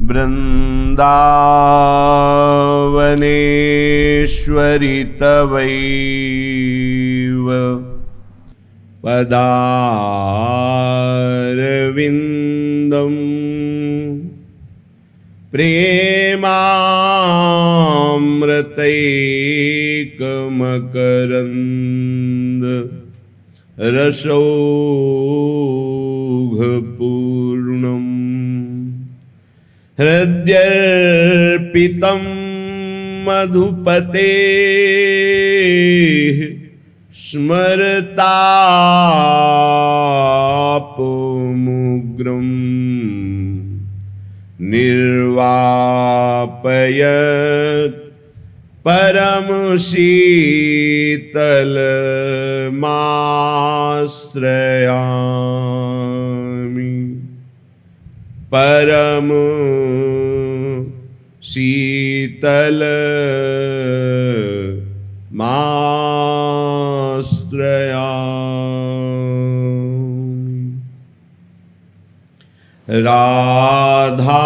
वृन्दावनेश्वरि तवैव पदारविन्दम् प्रेमामृतैकमकरन्द रसौघपूर्णम् हृद्यर्पितं मधुपतेः स्मरतापमुग्रम् निर्वापयत् परमशीतलमाश्रयामि परम माश्रयामि। राधा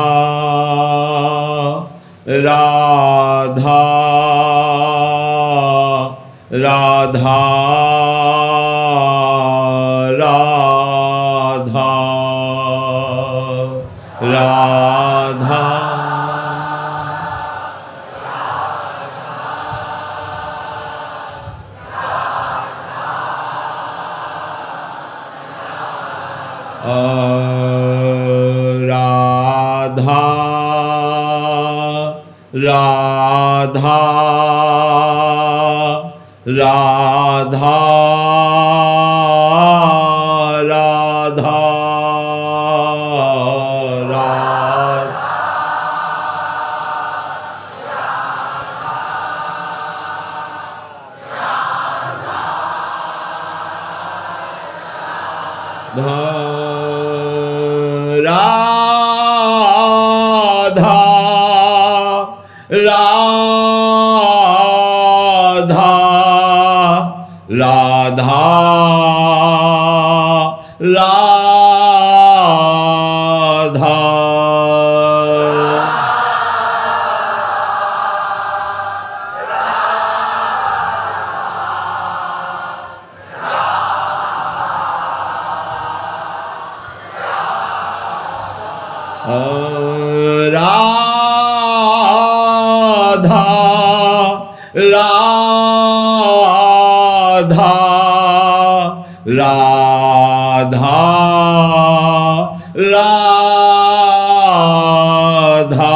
राधा राधा राधा राधा राधा राधा राधा राधा राधा राधा राधा राधा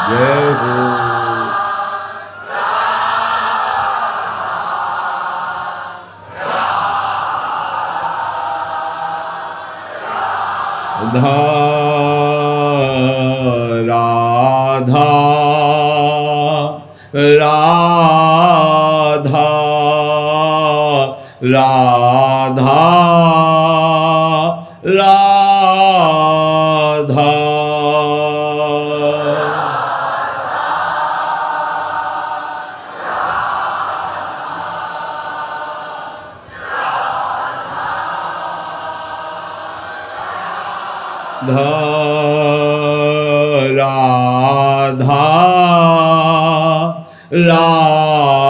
जय हो राधा राधा राधा राधा राधा राधा राधा राधा राधा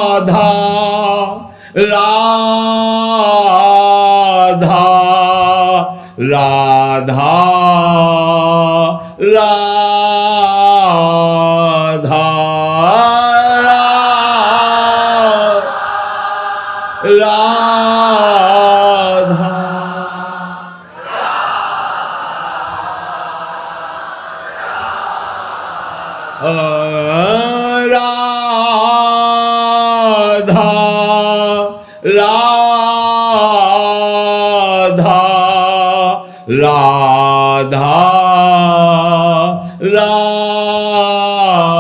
राधा राधा राधा राधा राधा राधा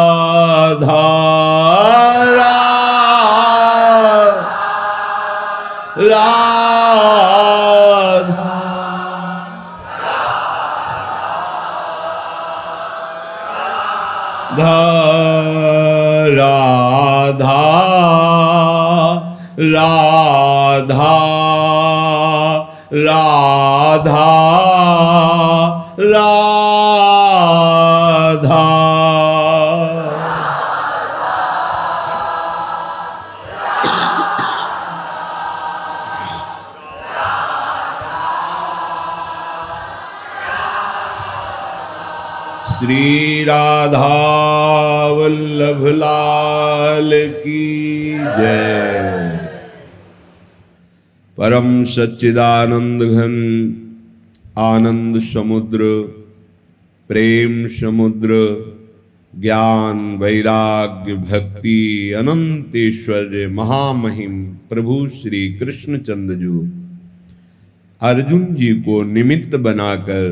राधा राधा राधा राधा श्री राधा वल्लभ लाल की जय। परम सच्चिदानंद घन आनंद समुद्र, प्रेम समुद्र, ज्ञान वैराग्य भक्ति अनंत ऐश्वर्य महामहिम प्रभु श्री कृष्णचंद्र जी अर्जुन जी को निमित्त बनाकर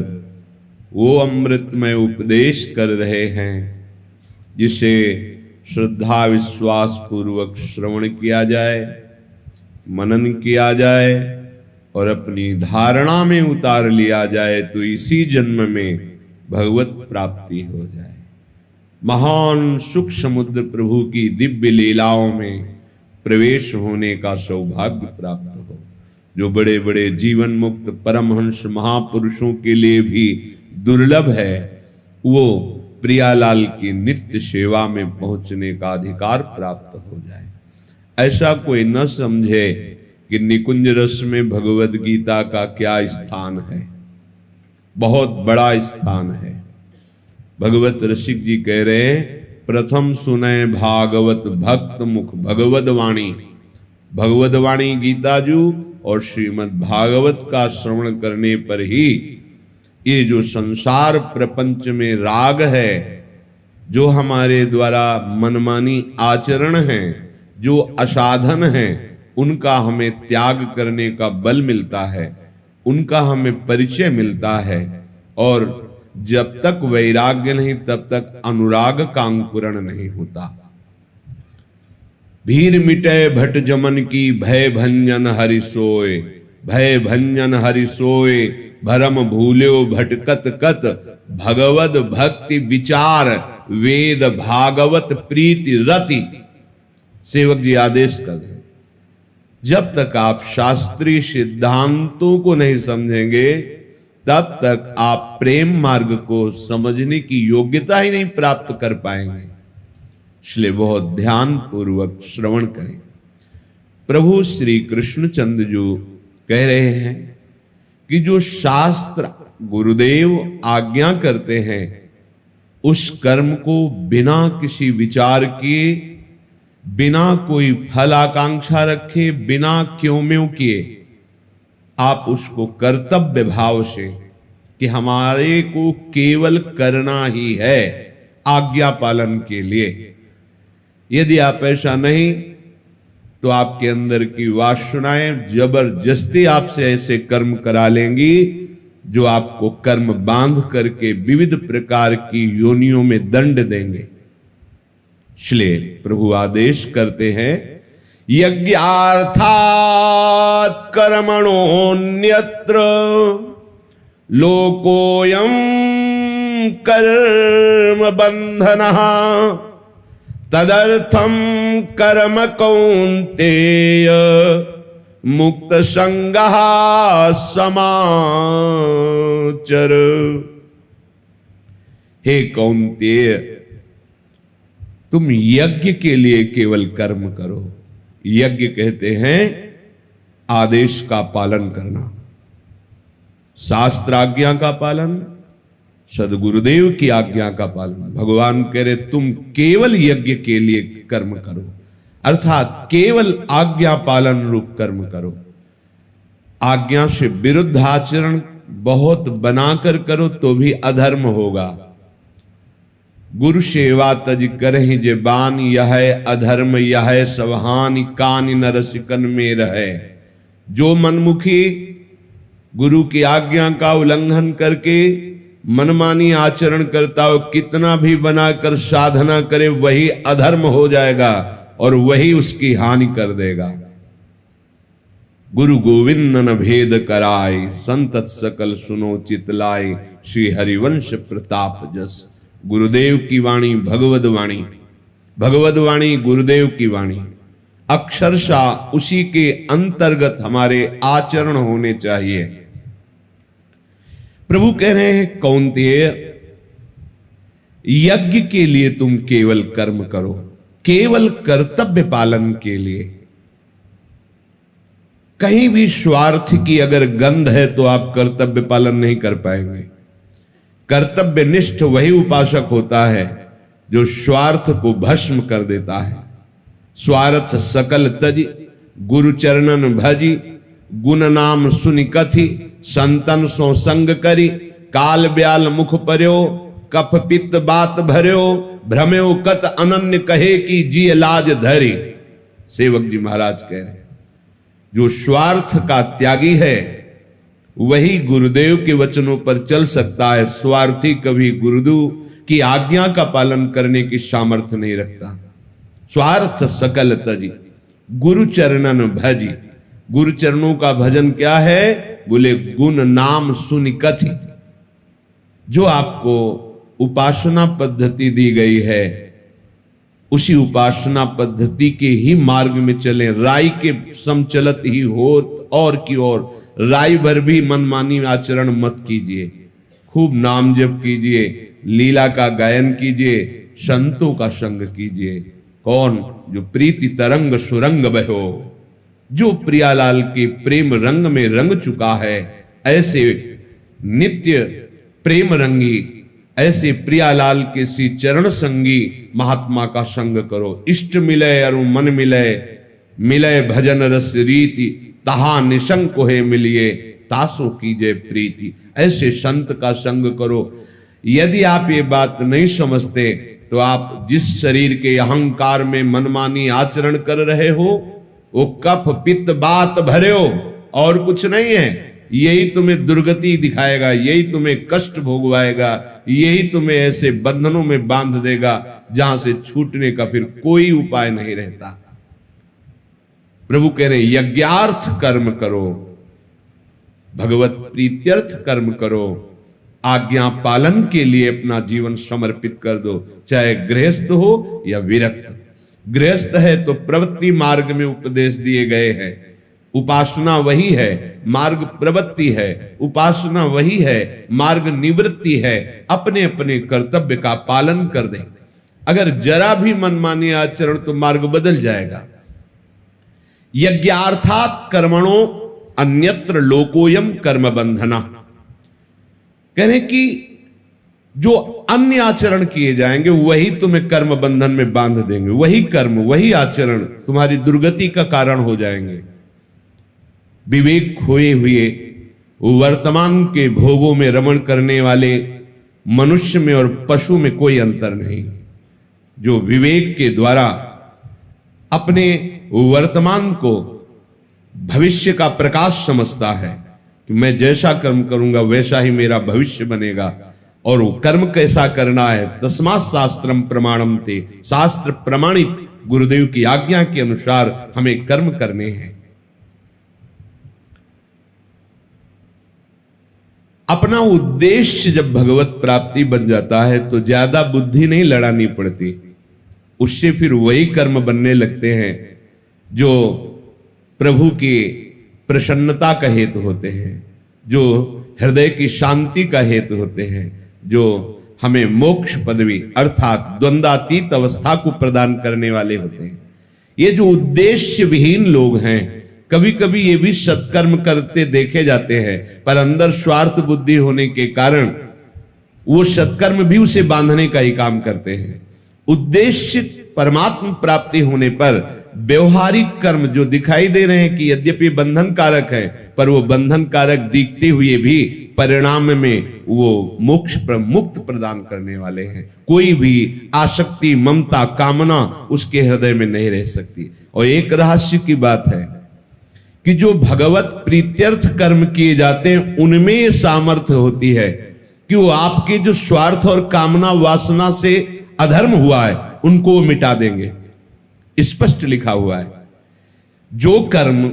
वो अमृतमय उपदेश कर रहे हैं, जिसे श्रद्धा विश्वास पूर्वक श्रवण किया जाए, मनन किया जाए और अपनी धारणा में उतार लिया जाए तो इसी जन्म में भगवत प्राप्ति हो जाए। महान सुख समुद्र प्रभु की दिव्य लीलाओं में प्रवेश होने का सौभाग्य प्राप्त हो, जो बड़े बड़े जीवन मुक्त परमहंस महापुरुषों के लिए भी दुर्लभ है, वो प्रियालाल की नित्य सेवा में पहुंचने का अधिकार प्राप्त हो जाए। ऐसा कोई न समझे कि निकुंज रस में भगवद गीता का क्या स्थान है, बहुत बड़ा स्थान है। भगवत रसिक जी कह रहे हैं, प्रथम सुने भागवत भक्त मुख भगवद वाणी। भगवद वाणी गीताजू और श्रीमद् भागवत का श्रवण करने पर ही ये जो संसार प्रपंच में राग है, जो हमारे द्वारा मनमानी आचरण है, जो असाधन है, उनका हमें त्याग करने का बल मिलता है, उनका हमें परिचय मिलता है। और जब तक वैराग्य नहीं तब तक अनुराग का अंकुरण नहीं होता। भीर मिटे भट जमन की भय भंजन हरि सोए, भय भंजन हरि सोए भरम भूल्यो भटकत कत, भगवद भक्ति विचार वेद भागवत प्रीति रति। सेवक जी आदेश कर रहे, जब तक आप शास्त्रीय सिद्धांतों को नहीं समझेंगे तब तक आप प्रेम मार्ग को समझने की योग्यता ही नहीं प्राप्त कर पाएंगे। इसलिए बहुत ध्यान पूर्वक श्रवण करें। प्रभु श्री कृष्णचंद्र जी कह रहे हैं कि जो शास्त्र गुरुदेव आज्ञा करते हैं, उस कर्म को बिना किसी विचार किए, बिना कोई फल आकांक्षा रखे, बिना क्यों म्यों किए आप उसको कर्तव्य भाव से कि हमारे को केवल करना ही है आज्ञा पालन के लिए। यदि आप ऐसा नहीं तो आपके अंदर की वासनाएं जबरदस्ती आपसे ऐसे कर्म करा लेंगी जो आपको कर्म बांध करके विविध प्रकार की योनियों में दंड देंगे। इसलिए प्रभु आदेश करते हैं, यज्ञार्थात् कर्मणोऽन्यत्र लोकोऽयं कर्म बंधनः, तदर्थं कर्म कौन्तेय मुक्त संगः समाचर। हे कौन्तेय, तुम यज्ञ के लिए केवल कर्म करो। यज्ञ कहते हैं आदेश का पालन करना, शास्त्र आज्ञा का पालन, सदगुरुदेव की आज्ञा का पालन। भगवान कह रहे तुम केवल यज्ञ के लिए कर्म करो, अर्थात केवल आज्ञा पालन रूप कर्म करो। आज्ञा से विरुद्ध आचरण बहुत बनाकर करो तो भी अधर्म होगा। गुरु सेवा तज करहि जे बान, यह अधर्म यह सवहानि, कानि नरसिकन में रहे। जो मनमुखी गुरु की आज्ञा का उल्लंघन करके मनमानी आचरण करता हो, कितना भी बनाकर साधना करे वही अधर्म हो जाएगा और वही उसकी हानि कर देगा। गुरु गोविंद न भेद कराय, संतत सकल सुनो चितलाय, श्री हरिवंश प्रताप जस। गुरुदेव की वाणी भगवद वाणी, भगवद वाणी गुरुदेव की वाणी, अक्षरशः उसी के अंतर्गत हमारे आचरण होने चाहिए। प्रभु कह रहे हैं कौन्तेय, यज्ञ के लिए तुम केवल कर्म करो, केवल कर्तव्य पालन के लिए। कहीं भी स्वार्थ की अगर गंध है तो आप कर्तव्य पालन नहीं कर पाएंगे। कर्तव्यनिष्ठ वही उपासक होता है जो स्वार्थ को भस्म कर देता है। स्वार्थ सकल तजी, गुरु चरणन भजी, गुण नाम सुनि कथि, संतन सो संग करी, काल ब्याल मुख पर्यो, कफ पित्त बात भर्यो, भ्रम्यो कत अनन्य कहे कि जी लाज धरी। सेवक जी महाराज कह रहे हैं जो स्वार्थ का त्यागी है वही गुरुदेव के वचनों पर चल सकता है। स्वार्थी कभी गुरुदेव की आज्ञा का पालन करने की सामर्थ्य नहीं रखता। स्वार्थ सकल तजी, गुरु चरणन भजी। गुरु चरणों का भजन क्या है? बोले गुण नाम सुनि कथि। जो आपको उपासना पद्धति दी गई है उसी उपासना पद्धति के ही मार्ग में चलें। राई के समचलत ही हो और की ओर, राई भर भी मनमानी आचरण मत कीजिए। खूब नाम जप कीजिए, लीला का गायन कीजिए, संतों का संग कीजिए। कौन? जो प्रीति तरंग सुरंग बहो, जो प्रियालाल के प्रेम रंग में रंग चुका है, ऐसे नित्य प्रेम रंगी, ऐसे प्रियालाल के सी चरण संगी महात्मा का संग करो। इष्ट मिले अरु मन मिले, मिले भजन रस रीति, तहा निशंक है मिलिए, तासो कीजे प्रीति। ऐसे संत का संग करो। यदि आप ये बात नहीं समझते तो आप जिस शरीर के अहंकार में मनमानी आचरण कर रहे हो वो कफ पित्त बात भर्यो और कुछ नहीं है। यही तुम्हें दुर्गति दिखाएगा, यही तुम्हें कष्ट भोगवाएगा, यही तुम्हें ऐसे बंधनों में बांध देगा जहां से छूटने का फिर कोई उपाय नहीं रहता। प्रभु कह रहे यज्ञार्थ कर्म करो, भगवत प्रीत्यर्थ कर्म करो, आज्ञा पालन के लिए अपना जीवन समर्पित कर दो। चाहे गृहस्थ हो या विरक्त। गृहस्थ है तो प्रवृत्ति मार्ग में उपदेश दिए गए हैं। उपासना वही है, मार्ग प्रवृत्ति है। उपासना वही है, मार्ग निवृत्ति है। अपने अपने कर्तव्य का पालन कर दे। अगर जरा भी मनमानी आचरण तो मार्ग बदल जाएगा। यज्ञार्थात कर्मणो अन्यत्र लोकोयम कर्म बंधना। कह रहे कि जो अन्य आचरण किए जाएंगे वही तुम्हें कर्म बंधन में बांध देंगे। वही कर्म, वही आचरण तुम्हारी दुर्गति का कारण हो जाएंगे। विवेक खोए हुए वर्तमान के भोगों में रमण करने वाले मनुष्य में और पशु में कोई अंतर नहीं। जो विवेक के द्वारा अपने वर्तमान को भविष्य का प्रकाश समझता है कि मैं जैसा कर्म करूंगा वैसा ही मेरा भविष्य बनेगा, और वो कर्म कैसा करना है। तस्मात् शास्त्रम प्रमाणम ते, शास्त्र प्रमाणित गुरुदेव की आज्ञा के अनुसार हमें कर्म करने हैं। अपना उद्देश्य जब भगवत प्राप्ति बन जाता है तो ज्यादा बुद्धि नहीं लड़ानी पड़ती। उससे फिर वही कर्म बनने लगते हैं जो प्रभु की प्रसन्नता का हेतु होते हैं, जो हृदय की शांति का हेतु होते हैं, जो हमें मोक्ष पदवी अर्थात द्वंद्वातीत अवस्था को प्रदान करने वाले होते हैं। ये जो उद्देश्य विहीन लोग हैं, कभी कभी ये भी सत्कर्म करते देखे जाते हैं, पर अंदर स्वार्थ बुद्धि होने के कारण वो सत्कर्म भी उसे बांधने का ही काम करते हैं। उद्देश्य परमात्मा प्राप्ति होने पर व्यवहारिक कर्म जो दिखाई दे रहे हैं कि यद्यपि बंधन कारक है, पर वो बंधन कारक दिखते हुए भी परिणाम में वो मोक्ष मुक्त प्रदान करने वाले हैं। कोई भी आसक्ति, ममता, कामना उसके हृदय में नहीं रह सकती। और एक रहस्य की बात है कि जो भगवत प्रीत्यर्थ कर्म किए जाते हैं उनमें ये सामर्थ्य होती है कि वो आपके जो स्वार्थ और कामना वासना से अधर्म हुआ है उनको मिटा देंगे। स्पष्ट लिखा हुआ है जो कर्म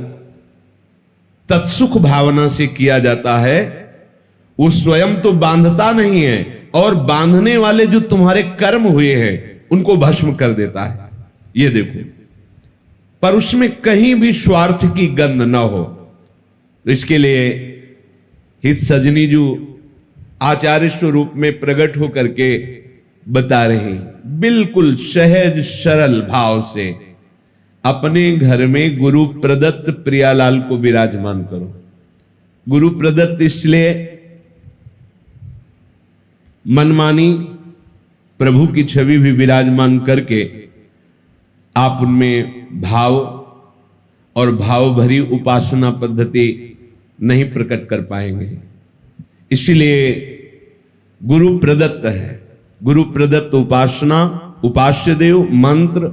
तत्सुख भावना से किया जाता है वो स्वयं तो बांधता नहीं है, और बांधने वाले जो तुम्हारे कर्म हुए हैं उनको भस्म कर देता है। ये देखो, पर उसमें कहीं भी स्वार्थ की गंध न हो। तो इसके लिए हित सजनी जो आचार्य स्वरूप में प्रकट होकर के बता रहे हैं, बिल्कुल सहज सरल भाव से अपने घर में गुरु प्रदत्त प्रियालाल को विराजमान करो। गुरु प्रदत्त इसलिए मनमानी प्रभु की छवि भी विराजमान करके आप उनमें भाव और भाव भरी उपासना पद्धति नहीं प्रकट कर पाएंगे। इसलिए गुरु प्रदत्त है। गुरु प्रदत्त उपासना, उपास्य देव, मंत्र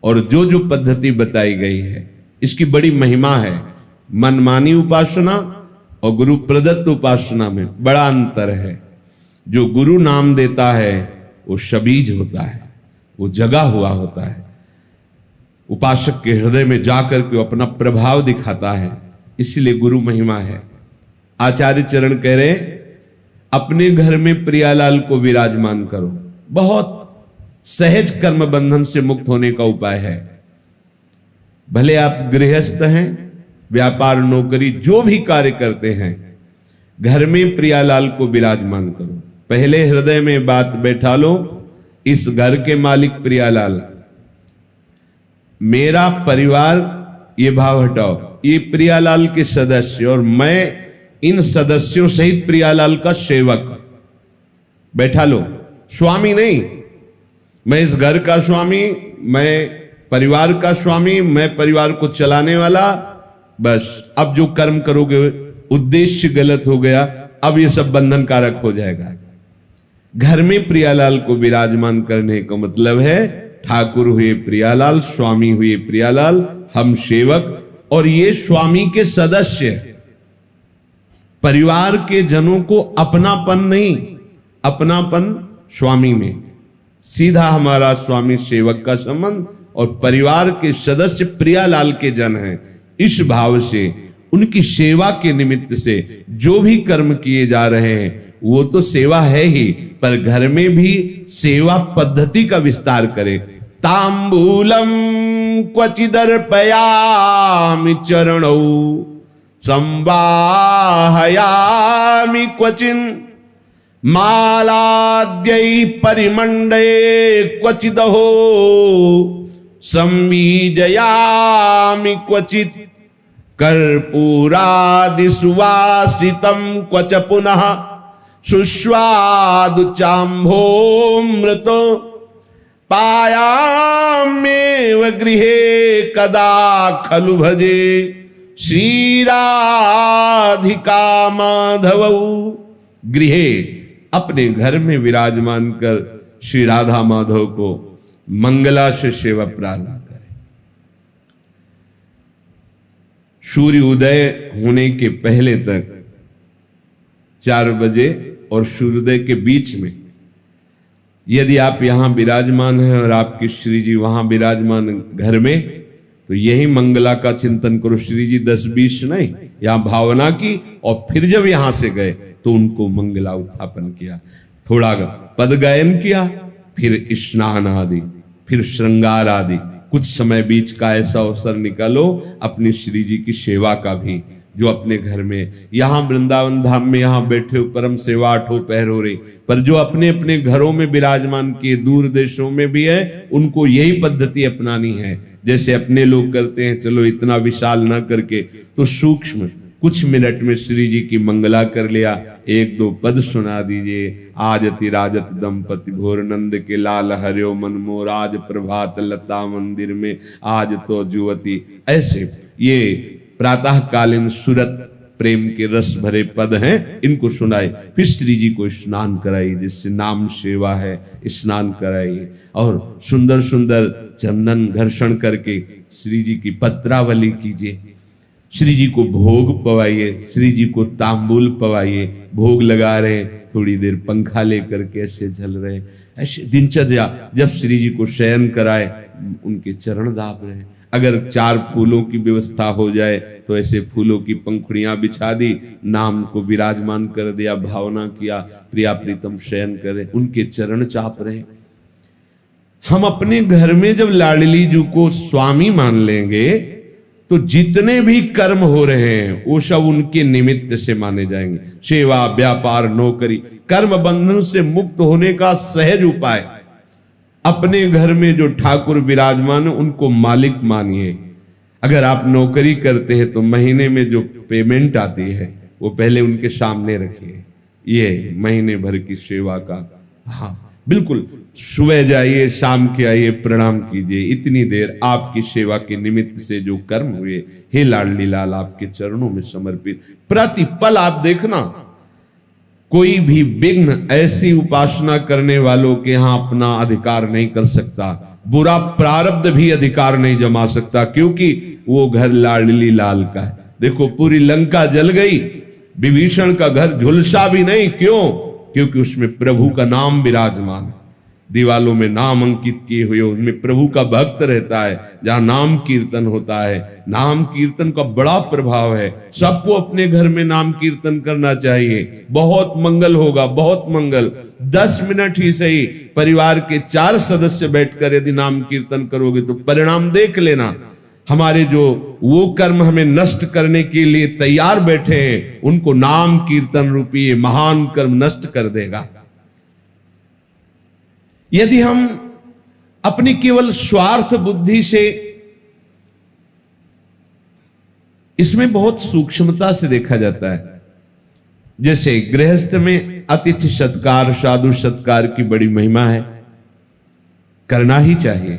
और जो जो पद्धति बताई गई है, इसकी बड़ी महिमा है। मनमानी उपासना और गुरु प्रदत्त उपासना में बड़ा अंतर है। जो गुरु नाम देता है वो शबीज होता है, वो जगा हुआ होता है, उपासक के हृदय में जाकर के अपना प्रभाव दिखाता है। इसलिए गुरु महिमा है। आचार्य चरण कह रहे अपने घर में प्रियालाल को विराजमान करो। बहुत सहज कर्म बंधन से मुक्त होने का उपाय है। भले आप गृहस्थ हैं, व्यापार नौकरी जो भी कार्य करते हैं, घर में प्रियालाल को विराजमान करो। पहले हृदय में बात बैठा लो, इस घर के मालिक प्रियालाल, मेरा परिवार, ये भाव हटाओ, ये प्रियालाल के सदस्य और मैं इन सदस्यों सहित प्रियालाल का सेवक। बैठा लो, स्वामी नहीं, मैं इस घर का स्वामी, मैं परिवार का स्वामी, मैं परिवार को चलाने वाला। बस अब जो कर्म करोगे उद्देश्य गलत हो गया, अब ये सब बंधन कारक हो जाएगा। घर में प्रियालाल को विराजमान करने का मतलब है ठाकुर हुए प्रियालाल, स्वामी हुए प्रियालाल, हम सेवक और ये स्वामी के सदस्य। परिवार के जनों को अपनापन नहीं, अपनापन स्वामी में, सीधा हमारा स्वामी सेवक का संबंध और परिवार के सदस्य प्रियालाल के जन हैं। इस भाव से उनकी सेवा के निमित्त से जो भी कर्म किए जा रहे हैं वो तो सेवा है ही, पर घर में भी सेवा पद्धति का विस्तार करे। तांबूलम क्वचिदर्पयामि चरणौ संवाहयामि क्वचिन मालाद्यै परिमंडे क्वचिदहो संवीजयामि क्वचित कर्पूरादि सुवासितं क्वच पुनः सुस्वादु चाम्भोमृतो पायाम्येव गृहे कदा खलु भजे श्रीराधिका माधवौ। गृहे अपने घर में विराजमान कर श्री राधा माधव को मंगला से सेवा प्रारंभ करें। सूर्य उदय होने के पहले तक 4 बजे और सूर्योदय के बीच में यदि आप यहां विराजमान हैं और आपके श्री जी वहां विराजमान घर में, तो यही मंगला का चिंतन करो। श्री जी 10-20 नहीं, यहां भावना की और फिर जब यहां से गए तो उनको मंगला उत्थापन किया, थोड़ा पद गायन किया, फिर स्नान आदि, फिर श्रृंगार आदि, कुछ समय बीच का ऐसा अवसर निकालो अपनी श्री जी की सेवा का भी, जो अपने घर में, यहां वृंदावन धाम में यहां बैठे हो परम सेवा 8 पहर हो रही, पर जो अपने अपने घरों में विराजमान किए दूर देशों में भी है, उनको यही पद्धति अपनानी है। जैसे अपने लोग करते हैं, चलो इतना विशाल ना करके, तो सूक्ष्म कुछ मिनट में श्री जी की मंगला कर लिया, 1-2 पद सुना दीजिए। आजति राजत दंपति भोर नंद के लाल हरियो मन मोर, आज प्रभात लता मंदिर में आज तो जुवती। ऐसे ये प्रातःकालीन सुरत प्रेम के रस भरे पद हैं, इनको सुनाए। फिर श्री जी को स्नान कराइए, जिससे नाम सेवा है, स्नान कराइए और सुंदर सुंदर चंदन घर्षण करके श्री जी की पत्रावली कीजिए। श्री जी को भोग पवाइए, श्री जी को तांबूल पवाइए। भोग लगा रहे, थोड़ी देर पंखा लेकर के ऐसे झल रहे, ऐसे दिनचर्या। जब श्री जी को शयन कराए, उनके चरण दाब रहे, अगर 4 फूलों की व्यवस्था हो जाए तो ऐसे फूलों की पंखुड़ियां बिछा दी, नाम को विराजमान कर दिया, भावना किया, प्रिया प्रीतम शयन करे, उनके चरण चाप रहे। हम अपने घर में जब लाडली जी को स्वामी मान लेंगे तो जितने भी कर्म हो रहे हैं वो सब उनके निमित्त से माने जाएंगे। सेवा, व्यापार, नौकरी, कर्म बंधन से मुक्त होने का सहज उपाय, अपने घर में जो ठाकुर विराजमान है उनको मालिक मानिए। अगर आप नौकरी करते हैं तो महीने में जो पेमेंट आती है वो पहले उनके सामने रखिए, ये महीने भर की सेवा का। हाँ बिल्कुल, सुबह जाइए, शाम के आइए, प्रणाम कीजिए, इतनी देर आपकी सेवा के निमित्त से जो कर्म हुए, हे लाडली लाल आपके चरणों में समर्पित। प्रतिपल आप देखना, कोई भी विघ्न ऐसी उपासना करने वालों के यहां अपना अधिकार नहीं कर सकता, बुरा प्रारब्ध भी अधिकार नहीं जमा सकता, क्योंकि वो घर लाडली लाल का है। देखो पूरी लंका जल गई, विभीषण का घर झुलसा भी नहीं, क्यों? क्योंकि उसमें प्रभु का नाम विराजमान है। दीवालों में नाम अंकित किए हुए, उनमें प्रभु का भक्त रहता है। जहां नाम कीर्तन होता है, नाम कीर्तन का बड़ा प्रभाव है। सबको अपने घर में नाम कीर्तन करना चाहिए, बहुत मंगल होगा, बहुत मंगल। 10 मिनट ही सही, परिवार के 4 सदस्य बैठकर यदि नाम कीर्तन करोगे तो परिणाम देख लेना। हमारे जो वो कर्म हमें नष्ट करने के लिए तैयार बैठे हैं, उनको नाम कीर्तन रूपी महान कर्म नष्ट कर देगा। यदि हम अपनी केवल स्वार्थ बुद्धि से, इसमें बहुत सूक्ष्मता से देखा जाता है। जैसे गृहस्थ में अतिथि सत्कार, साधु सत्कार की बड़ी महिमा है, करना ही चाहिए।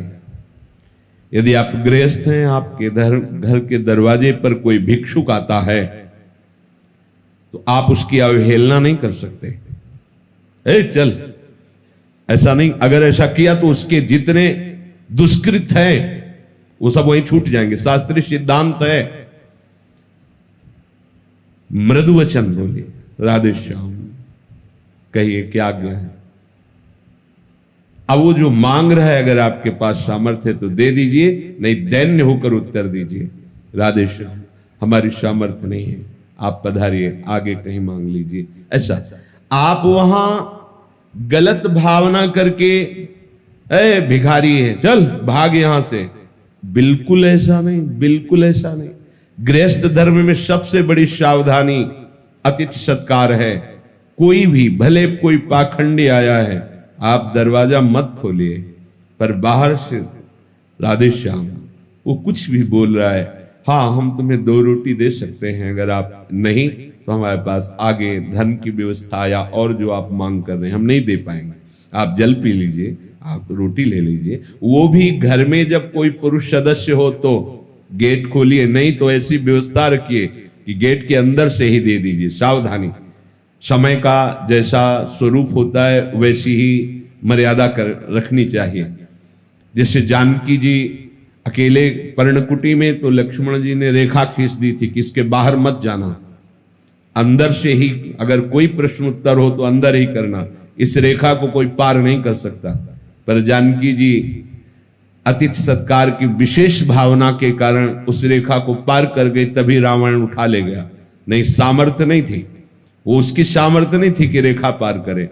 यदि आप गृहस्थ हैं, आपके घर के दरवाजे पर कोई भिक्षुक आता है तो आप उसकी अवहेलना नहीं कर सकते। ए चल, ऐसा नहीं। अगर ऐसा किया तो उसके जितने दुष्कृत हैं वो सब वहीं छूट जाएंगे। शास्त्रीय सिद्धांत है। मृदु वचन बोलिए, राधे श्याम कहिए, क्या आज्ञा है। अब वो जो मांग रहा है, अगर आपके पास सामर्थ्य है तो दे दीजिए, नहीं दैन्य होकर उत्तर दीजिए, राधे श्याम हमारी सामर्थ्य नहीं है, आप पधारिए, आगे कहीं मांग लीजिए। ऐसा आप वहां गलत भावना करके, ए भिखारी है चल भाग यहां से, बिल्कुल ऐसा नहीं, बिल्कुल ऐसा नहीं। गृहस्थ धर्म में सबसे बड़ी सावधानी अतिथि सत्कार है। कोई भी, भले कोई पाखंडी आया है, आप दरवाजा मत खोलिए, पर बाहर से राधे श्याम, वो कुछ भी बोल रहा है, हाँ हम तुम्हें 2 रोटी दे सकते हैं, अगर आप नहीं तो हमारे पास आगे धन की व्यवस्था या और जो आप मांग कर रहे हैं हम नहीं दे पाएंगे, आप जल पी लीजिए, आप रोटी ले लीजिए। वो भी घर में जब कोई पुरुष सदस्य हो तो गेट खोलिए, नहीं तो ऐसी व्यवस्था रखिए कि गेट के अंदर से ही दे दीजिए। सावधानी, समय का जैसा स्वरूप होता है वैसी ही मर्यादा रखनी चाहिए। जैसे जानकी जी अकेले पर्णकुटी में, तो लक्ष्मण जी ने रेखा खींच दी थी कि इसके बाहर मत जाना, अंदर से ही अगर कोई प्रश्न उत्तर हो तो अंदर ही करना, इस रेखा को कोई पार नहीं कर सकता। पर जानकी जी अतिथि सत्कार की विशेष भावना के कारण उस रेखा को पार कर गई, तभी रावण उठा ले गया, नहीं सामर्थ्य नहीं थी, वो उसकी सामर्थ्य नहीं थी कि रेखा पार करे।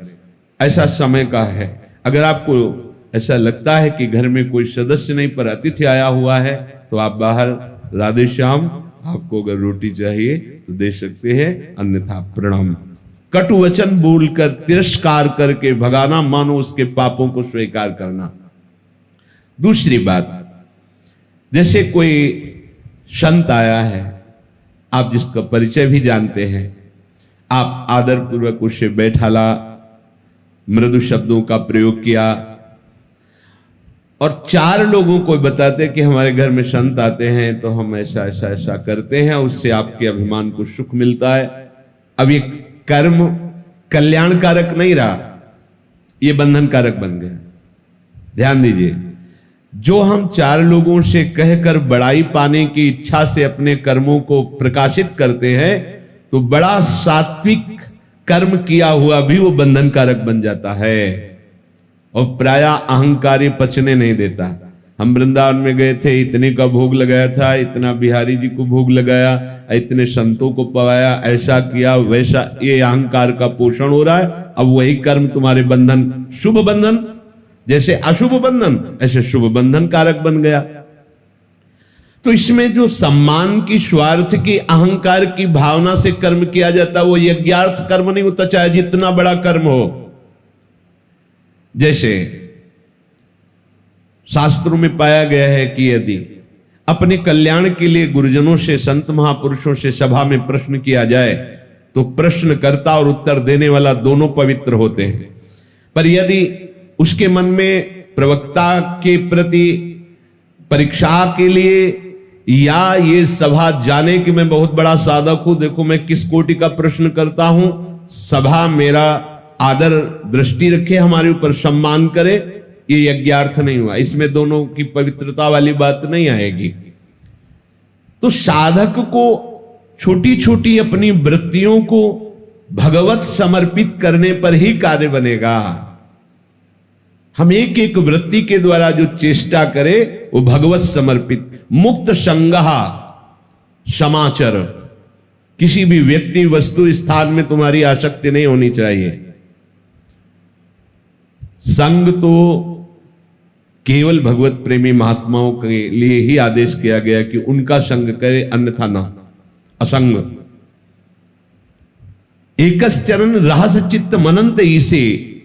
ऐसा समय का है। अगर आपको ऐसा लगता है कि घर में कोई सदस्य नहीं पर अतिथि आया हुआ है तो आप बाहर, राधे श्याम आपको अगर रोटी चाहिए तो दे सकते हैं, अन्यथा प्रणाम। कटु वचन बोलकर तिरस्कार करके भगाना मानो उसके पापों को स्वीकार करना। दूसरी बात, जैसे कोई संत आया है, आप जिसका परिचय भी जानते हैं, आप आदर पूर्वक उससे बैठाला, मृदु शब्दों का प्रयोग किया और 4 लोगों को बताते कि हमारे घर में संत आते हैं तो हम ऐसा ऐसा ऐसा करते हैं, उससे आपके अभिमान को सुख मिलता है। अब ये कर्म कल्याणकारक नहीं रहा, ये बंधनकारक बन गया। ध्यान दीजिए, जो हम 4 लोगों से कहकर बड़ाई पाने की इच्छा से अपने कर्मों को प्रकाशित करते हैं तो बड़ा सात्विक कर्म किया हुआ भी वो बंधनकारक बन जाता है और प्रायः अहंकारी पचने नहीं देता। हम वृंदावन में गए थे, इतने का भोग लगाया था, इतना बिहारी जी को भोग लगाया, इतने संतों को पवाया, ऐसा किया वैसा, ये अहंकार का पोषण हो रहा है। अब वही कर्म तुम्हारे बंधन, शुभ बंधन जैसे अशुभ बंधन ऐसे शुभ बंधन कारक बन गया। तो इसमें जो सम्मान की, स्वार्थ की, अहंकार की भावना से कर्म किया जाता वो यज्ञार्थ कर्म नहीं होता, चाहे जितना बड़ा कर्म हो। जैसे शास्त्रों में पाया गया है कि यदि अपने कल्याण के लिए गुरुजनों से, संत महापुरुषों से सभा में प्रश्न किया जाए तो प्रश्नकर्ता और उत्तर देने वाला दोनों पवित्र होते हैं। पर यदि उसके मन में प्रवक्ता के प्रति परीक्षा के लिए या ये सभा जाने कि मैं बहुत बड़ा साधक हूं, देखो मैं किस कोटि का प्रश्न करता हूं, सभा मेरा आदर दृष्टि रखे, हमारे ऊपर सम्मान करे, ये यज्ञार्थ नहीं हुआ। इसमें दोनों की पवित्रता वाली बात नहीं आएगी। तो साधक को छोटी छोटी अपनी वृत्तियों को भगवत समर्पित करने पर ही कार्य बनेगा। हम एक एक वृत्ति के द्वारा जो चेष्टा करे वो भगवत समर्पित, मुक्त संगहा समाचर, किसी भी व्यक्ति वस्तु स्थान में तुम्हारी आसक्ति नहीं होनी चाहिए। संग तो केवल भगवत प्रेमी महात्माओं के लिए ही आदेश किया गया कि उनका संग करे, अन्यथा ना, असंग। एकश्चरण रहस्य चित्त मनंत ईसे,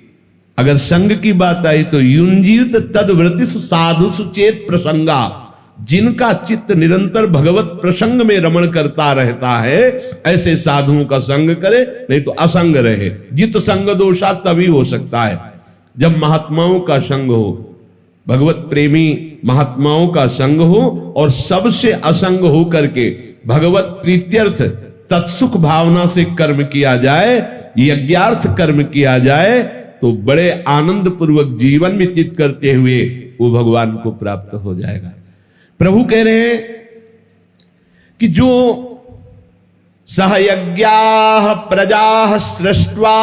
अगर संग की बात आई तो युंजीत तदवृत्ति साधु सुचेत प्रसंगा, जिनका चित्त निरंतर भगवत प्रसंग में रमण करता रहता है ऐसे साधुओं का संग करे, नहीं तो असंग रहे। जित संग दोषा तभी हो सकता है जब महात्माओं का संग हो, भगवत प्रेमी महात्माओं का संग हो और सबसे असंग हो करके भगवत प्रीत्यर्थ तत्सुख भावना से कर्म किया जाए, यज्ञार्थ कर्म किया जाए, तो बड़े आनंद पूर्वक जीवन व्यतीत करते हुए वो भगवान को प्राप्त हो जाएगा। प्रभु कह रहे हैं कि जो सहयज्ञा प्रजा सृष्ट्वा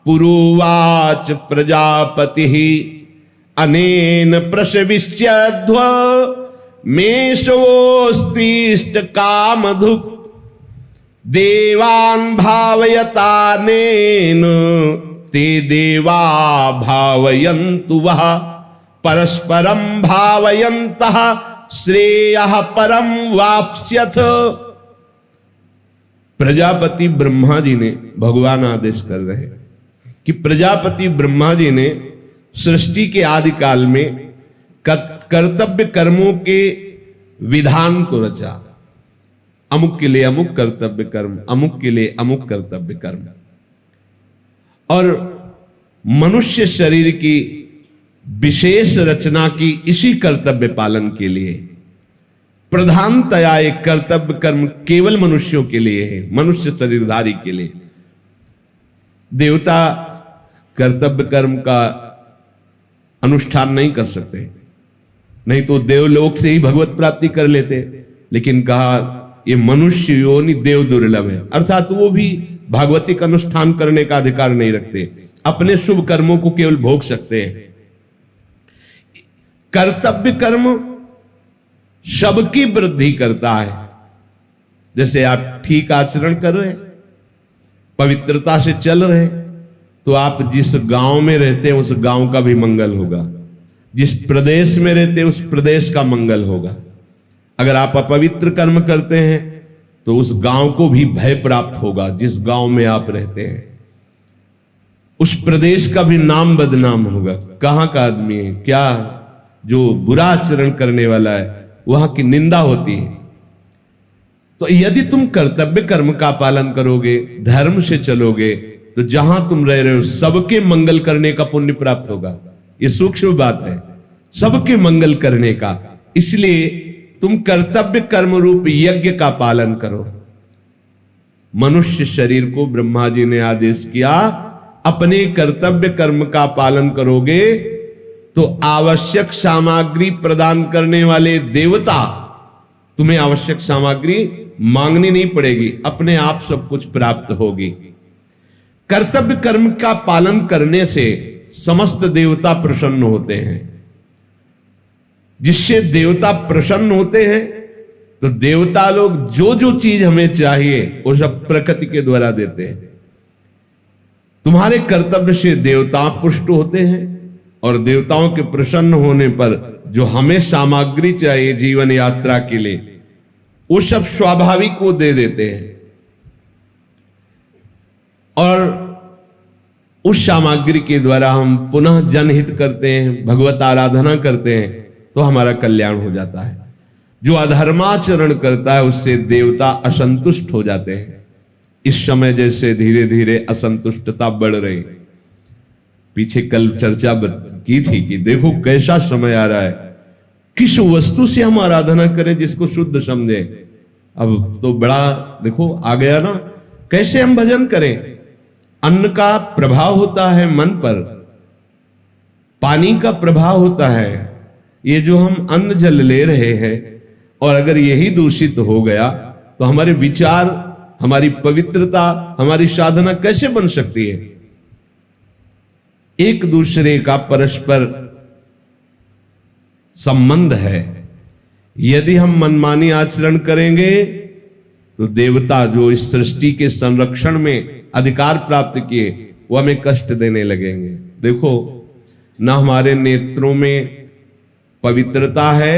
पुरोवाच प्रजापति अनेन प्रसविष्यध्व मेषवोस्तिष्ठ कामधुक् देवान् भावयतानेन ते देवा भावयन्तु वः परस्परं भावयन्तः श्रेयः परम वाप्स्यथ। प्रजापति ब्रह्मा जी ने, भगवान आदेश कर रहे हैं कि प्रजापति ब्रह्मा जी ने सृष्टि के आदि काल में कर्तव्य कर्मों के विधान को रचा। अमुक के लिए अमुक कर्तव्य कर्म, अमुक के लिए अमुक कर्तव्य कर्म, और मनुष्य शरीर की विशेष रचना की इसी कर्तव्य पालन के लिए प्रधानतया एक कर्तव्य कर्म केवल मनुष्यों के लिए है, मनुष्य शरीरधारी के लिए। देवता कर्तव्य कर्म का अनुष्ठान नहीं कर सकते, नहीं तो देवलोक से ही भगवत प्राप्ति कर लेते, लेकिन कहा ये मनुष्य योनि देव दुर्लभ है, अर्थात वो भी भागवतिक अनुष्ठान करने का अधिकार नहीं रखते, अपने शुभ कर्मों को केवल भोग सकते हैं। कर्तव्य कर्म सबकी वृद्धि करता है। जैसे आप ठीक आचरण कर रहे हैं, पवित्रता से चल रहे हैं, तो आप जिस गांव में रहते हैं उस गांव का भी मंगल होगा, जिस प्रदेश में रहते हैं उस प्रदेश का मंगल होगा। अगर आप अपवित्र कर्म करते हैं तो उस गांव को भी भय प्राप्त होगा जिस गांव में आप रहते हैं, उस प्रदेश का भी नाम बदनाम होगा। कहां का आदमी है, क्या जो बुरा आचरण करने वाला है, वहां की निंदा होती है। तो यदि तुम कर्तव्य कर्म का पालन करोगे, धर्म से चलोगे, तो जहां तुम रह रहे हो सबके मंगल करने का पुण्य प्राप्त होगा। ये सूक्ष्म बात है, सबके मंगल करने का। इसलिए तुम कर्तव्य कर्म रूप यज्ञ का पालन करो। मनुष्य शरीर को ब्रह्मा जी ने आदेश किया, अपने कर्तव्य कर्म का पालन करोगे तो आवश्यक सामग्री प्रदान करने वाले देवता, तुम्हें आवश्यक सामग्री मांगनी नहीं पड़ेगी, अपने आप सब कुछ प्राप्त होगी। कर्तव्य कर्म का पालन करने से समस्त देवता प्रसन्न होते हैं। जिससे देवता प्रसन्न होते हैं। तो देवता लोग जो जो चीज हमें चाहिए वो सब प्रकृति के द्वारा देते हैं। तुम्हारे कर्तव्य से देवता पुष्ट होते हैं और देवताओं के प्रसन्न होने पर जो हमें सामग्री चाहिए जीवन यात्रा के लिए वो सब स्वाभाविक वो दे देते हैं। और उस सामग्री के द्वारा हम पुनः जनहित करते हैं, भगवत आराधना करते हैं, तो हमारा कल्याण हो जाता है। जो अधर्माचरण करता है उससे देवता असंतुष्ट हो जाते हैं। इस समय जैसे धीरे धीरे असंतुष्टता बढ़ रही, पीछे कल चर्चा की थी कि देखो कैसा समय आ रहा है, किस वस्तु से हम आराधना करें जिसको शुद्ध समझे। अब तो बड़ा देखो आ गया ना, कैसे हम भजन करें। अन्न का प्रभाव होता है मन पर, पानी का प्रभाव होता है। ये जो हम अन्न जल ले रहे हैं और अगर यही दूषित हो गया तो हमारे विचार, हमारी पवित्रता, हमारी साधना कैसे बन सकती है। एक दूसरे का परस्पर संबंध है। यदि हम मनमानी आचरण करेंगे तो देवता जो इस सृष्टि के संरक्षण में अधिकार प्राप्त किए वो हमें कष्ट देने लगेंगे। देखो ना हमारे नेत्रों में पवित्रता है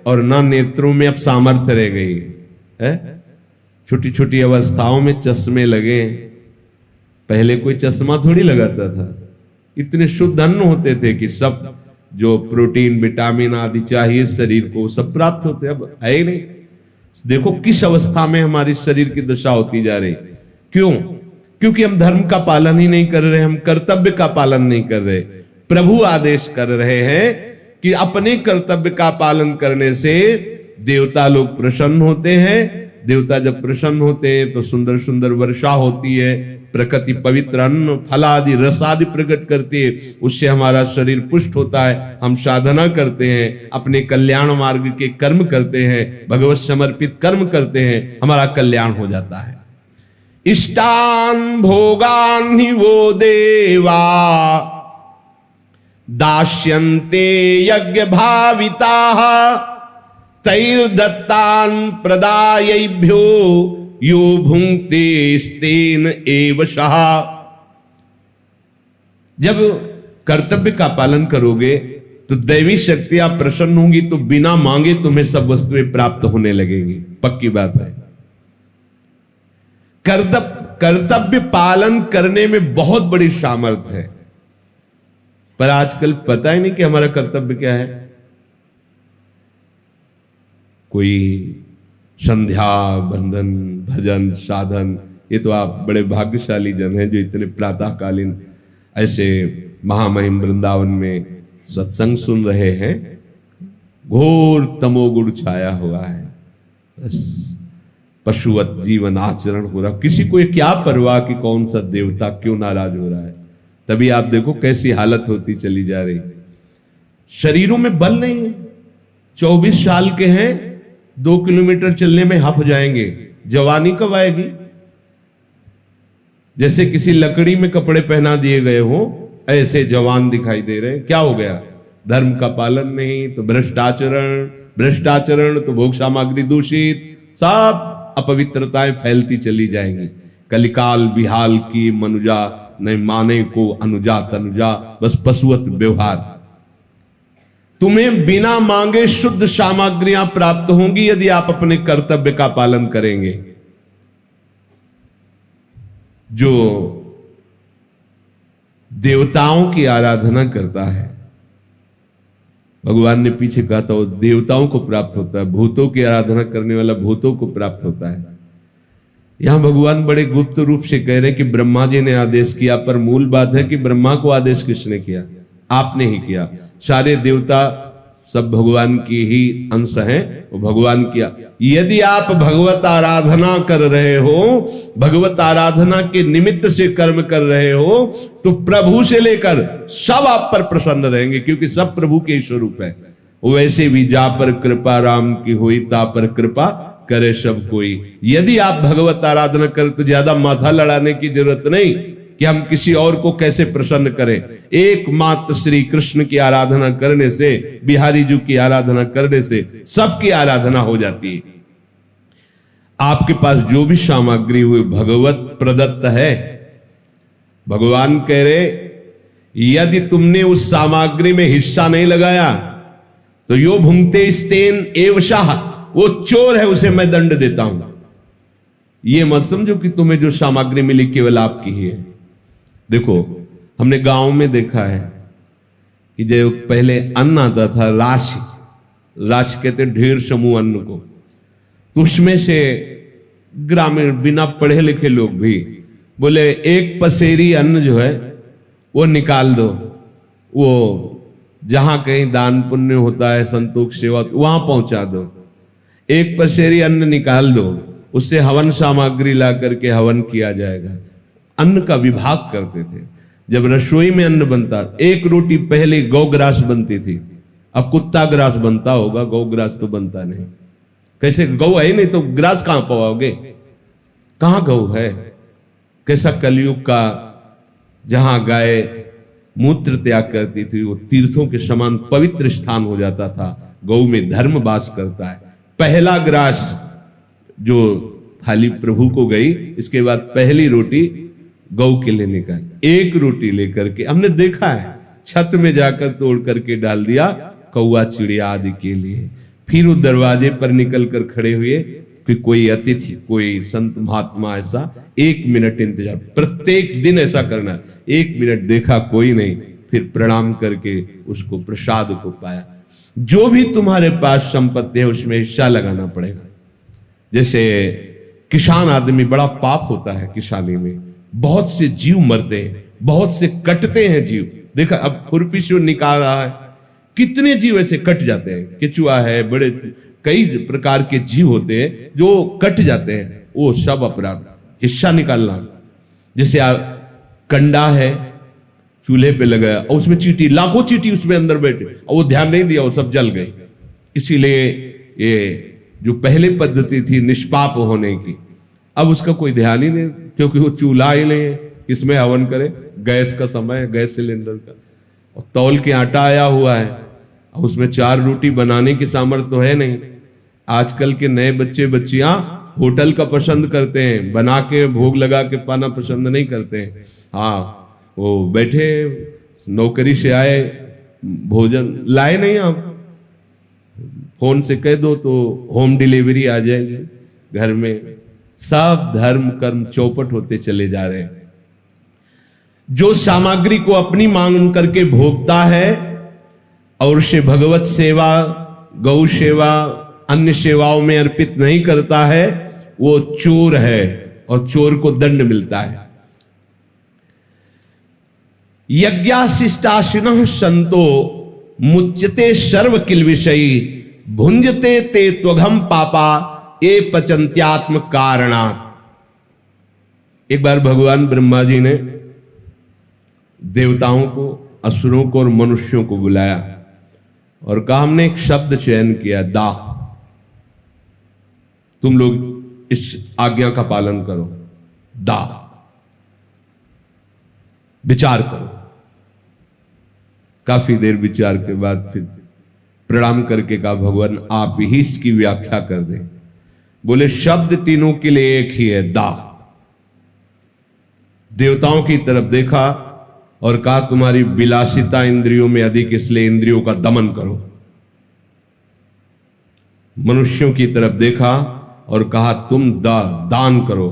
और ना नेत्रों में अब सामर्थ्य रह गई है। छोटी छोटी अवस्थाओं में चश्मे लगे। पहले कोई चश्मा थोड़ी लगाता था। इतने शुद्ध अन्न होते थे कि सब जो प्रोटीन विटामिन आदि चाहिए शरीर को सब प्राप्त होते। अब है ही नहीं। देखो किस अवस्था में हमारी शरीर की दशा होती जा रही। क्यों? क्योंकि हम धर्म का पालन ही नहीं कर रहे, हम कर्तव्य का पालन नहीं कर रहे। प्रभु आदेश कर रहे हैं कि अपने कर्तव्य का पालन करने से देवता लोग प्रसन्न होते हैं। देवता जब प्रसन्न होते हैं तो सुंदर सुंदर वर्षा होती है, प्रकृति पवित्र अन्न फल आदि रस आदि प्रकट करती है, उससे हमारा शरीर पुष्ट होता है। हम साधना करते हैं, अपने कल्याण मार्ग के कर्म करते हैं, भगवत समर्पित कर्म करते हैं, हमारा कल्याण हो जाता है। इष्टान भोगान ही वो देवा दास्यन्ते यज्ञ भाविताः तैर्दत्तान प्रदायैभ्यो यो भुंक्ते स्तेन एव सः। जब कर्तव्य का पालन करोगे तो दैवी शक्तियां प्रसन्न होंगी, तो बिना मांगे तुम्हें सब वस्तुएं प्राप्त होने लगेंगी। पक्की बात है। कर्तव्य पालन करने में बहुत बड़ी सामर्थ्य है, पर आजकल पता ही नहीं कि हमारा कर्तव्य क्या है। कोई संध्या बंधन भजन साधन, ये तो आप बड़े भाग्यशाली जन हैं जो इतने प्रातःकालीन ऐसे महामहिम वृंदावन में सत्संग सुन रहे हैं। घोर तमोगुण छाया हुआ है, बस पशुवत जीवन आचरण हो रहा। किसी को ये क्या परवाह कि कौन सा देवता क्यों नाराज हो रहा है। तभी आप देखो कैसी हालत होती चली जा रही। शरीरों में बल नहीं है। 24 साल के हैं, 2 किलोमीटर चलने में हफ जाएंगे। जवानी कब आएगी? जैसे किसी लकड़ी में कपड़े पहना दिए गए हो, ऐसे जवान दिखाई दे रहे। क्या हो गया? धर्म का पालन नहीं तो भ्रष्टाचरण तो भोग सामग्री दूषित, सब अपवित्रताएं फैलती चली जाएंगी। कलिकाल बिहाल की मनुजा, नहीं माने को अनुजा तनुजा, बस पशुवत व्यवहार। तुम्हें बिना मांगे शुद्ध सामग्रियां प्राप्त होंगी यदि आप अपने कर्तव्य का पालन करेंगे। जो देवताओं की आराधना करता है, भगवान ने पीछे कहा था, वो देवताओं को प्राप्त होता है। भूतों की आराधना करने वाला भूतों को प्राप्त होता है। यहां भगवान बड़े गुप्त रूप से कह रहे हैं कि ब्रह्मा जी ने आदेश किया, पर मूल बात है कि ब्रह्मा को आदेश किसने किया? आपने ही किया। सारे देवता सब भगवान की ही अंश हैं, वो भगवान किया। यदि आप भगवत आराधना कर रहे हो, भगवत आराधना के निमित्त से कर्म कर रहे हो, तो प्रभु से लेकर सब आप पर प्रसन्न रहेंगे, क्योंकि सब प्रभु के ही स्वरूप है। वैसे भी जा पर कृपा राम की हुई, ता पर कृपा करे सब कोई। यदि आप भगवत आराधना करें तो ज्यादा माथा लड़ाने की जरूरत नहीं। कि हम किसी और को कैसे प्रसन्न करें। एकमात्र श्री कृष्ण की आराधना करने से, बिहारी जी की आराधना करने से सबकी आराधना हो जाती है। आपके पास जो भी सामग्री हुई भगवत प्रदत्त है। भगवान कह रहे यदि तुमने उस सामग्री में हिस्सा नहीं लगाया तो यो भुंगते स्तेन एवशाह, वो चोर है, उसे मैं दंड देता हूं। ये मत समझो कि तुम्हें जो सामग्री मिली केवल आपकी ही है। देखो हमने गांव में देखा है कि जो पहले अन्न आता था, राशि, राशि कहते ढेर समूह अन्न को, तो उसमें से ग्रामीण बिना पढ़े लिखे लोग भी बोले एक पसेरी अन्न जो है वो निकाल दो, वो जहां कहीं दान पुण्य होता है, संतोष सेवा, वहां पहुंचा दो। एक पसेरी अन्न निकाल दो, उससे हवन सामग्री ला करके हवन किया जाएगा। अन्न का विभाग करते थे। जब रसोई में अन्न बनता, एक रोटी पहले गौग्रास बनती थी, अब कुत्ता ग्रास बनता होगा, गौग्रास तो बनता नहीं। कैसे, गौ है नहीं तो ग्रास कहां पाओगे, कहां गौ है। कैसा कलयुग का, जहां गाय मूत्र त्याग करती थी वो तीर्थों के समान पवित्र स्थान हो जाता था। गौ में धर्म वास करता है। पहला ग्रास जो थाली प्रभु को गई, इसके बाद पहली रोटी गौ के लिए निकाल, एक रोटी लेकर के हमने देखा है छत में जाकर तोड़ करके डाल दिया कौआ चिड़िया आदि के लिए। फिर वो दरवाजे पर निकल कर खड़े हुए कि कोई अतिथि, कोई संत महात्मा, ऐसा 1 मिनट इंतजार, प्रत्येक दिन ऐसा करना। 1 मिनट देखा कोई नहीं, फिर प्रणाम करके उसको प्रसाद को पाया। जो भी तुम्हारे पास संपत्ति है उसमें हिस्सा लगाना पड़ेगा। जैसे किसान आदमी, बड़ा पाप होता है किसानी में, बहुत से जीव मरते हैं, बहुत से कटते हैं जीव। देखा अब खुरपी से निकाल रहा है, कितने जीव ऐसे कट जाते हैं। केचुआ है, बड़े कई प्रकार के जीव होते हैं जो कट जाते हैं, वो सब अपराध, हिस्सा निकालना। जैसे कंडा है, चूल्हे पे लगाया और उसमें चींटी, लाखों चींटी उसमें अंदर बैठे और वो ध्यान नहीं दिया, वो सब जल गए। इसीलिए ये जो पहले पद्धति थी निष्पाप होने की, अब उसका कोई ध्यान ही नहीं, क्योंकि वो चूल्हा ही नहीं है, किसमें हवन करे। गैस का समय है, गैस सिलेंडर का, और तौल के आटा आया हुआ है, उसमें 4 रोटी बनाने की सामर्थ्य तो है नहीं। आजकल के नए बच्चे बच्चियां होटल का पसंद करते हैं, बना के भोग लगा के पाना पसंद नहीं करते हैं। हाँ, वो बैठे नौकरी से आए, भोजन लाए नहीं, आप फोन से कह दो तो होम डिलीवरी आ जाएगी घर में। सब धर्म कर्म चौपट होते चले जा रहे हैं। जो सामग्री को अपनी मांग करके भोगता है और उसे भगवत सेवा, गौ सेवा, अन्य सेवाओं में अर्पित नहीं करता है, वो चोर है और चोर को दंड मिलता है। यज्ञाशिष्टाशिनः संतो मुच्यते सर्व किल विषयी भुंजते ते त्वघम पापा ए पचंत्यात्म कारणात्। एक बार भगवान ब्रह्मा जी ने देवताओं को, असुरों को और मनुष्यों को बुलाया और कहा, हमने एक शब्द चयन किया, दा, तुम लोग इस आज्ञा का पालन करो, दा, विचार करो। काफी देर विचार के बाद फिर प्रणाम करके कहा, भगवान आप ही इसकी व्याख्या कर दें। बोले शब्द तीनों के लिए एक ही है, दा। देवताओं की तरफ देखा और कहा, तुम्हारी विलासिता इंद्रियों में अधिक, इसलिए इंद्रियों का दमन करो। मनुष्यों की तरफ देखा और कहा, तुम दान करो।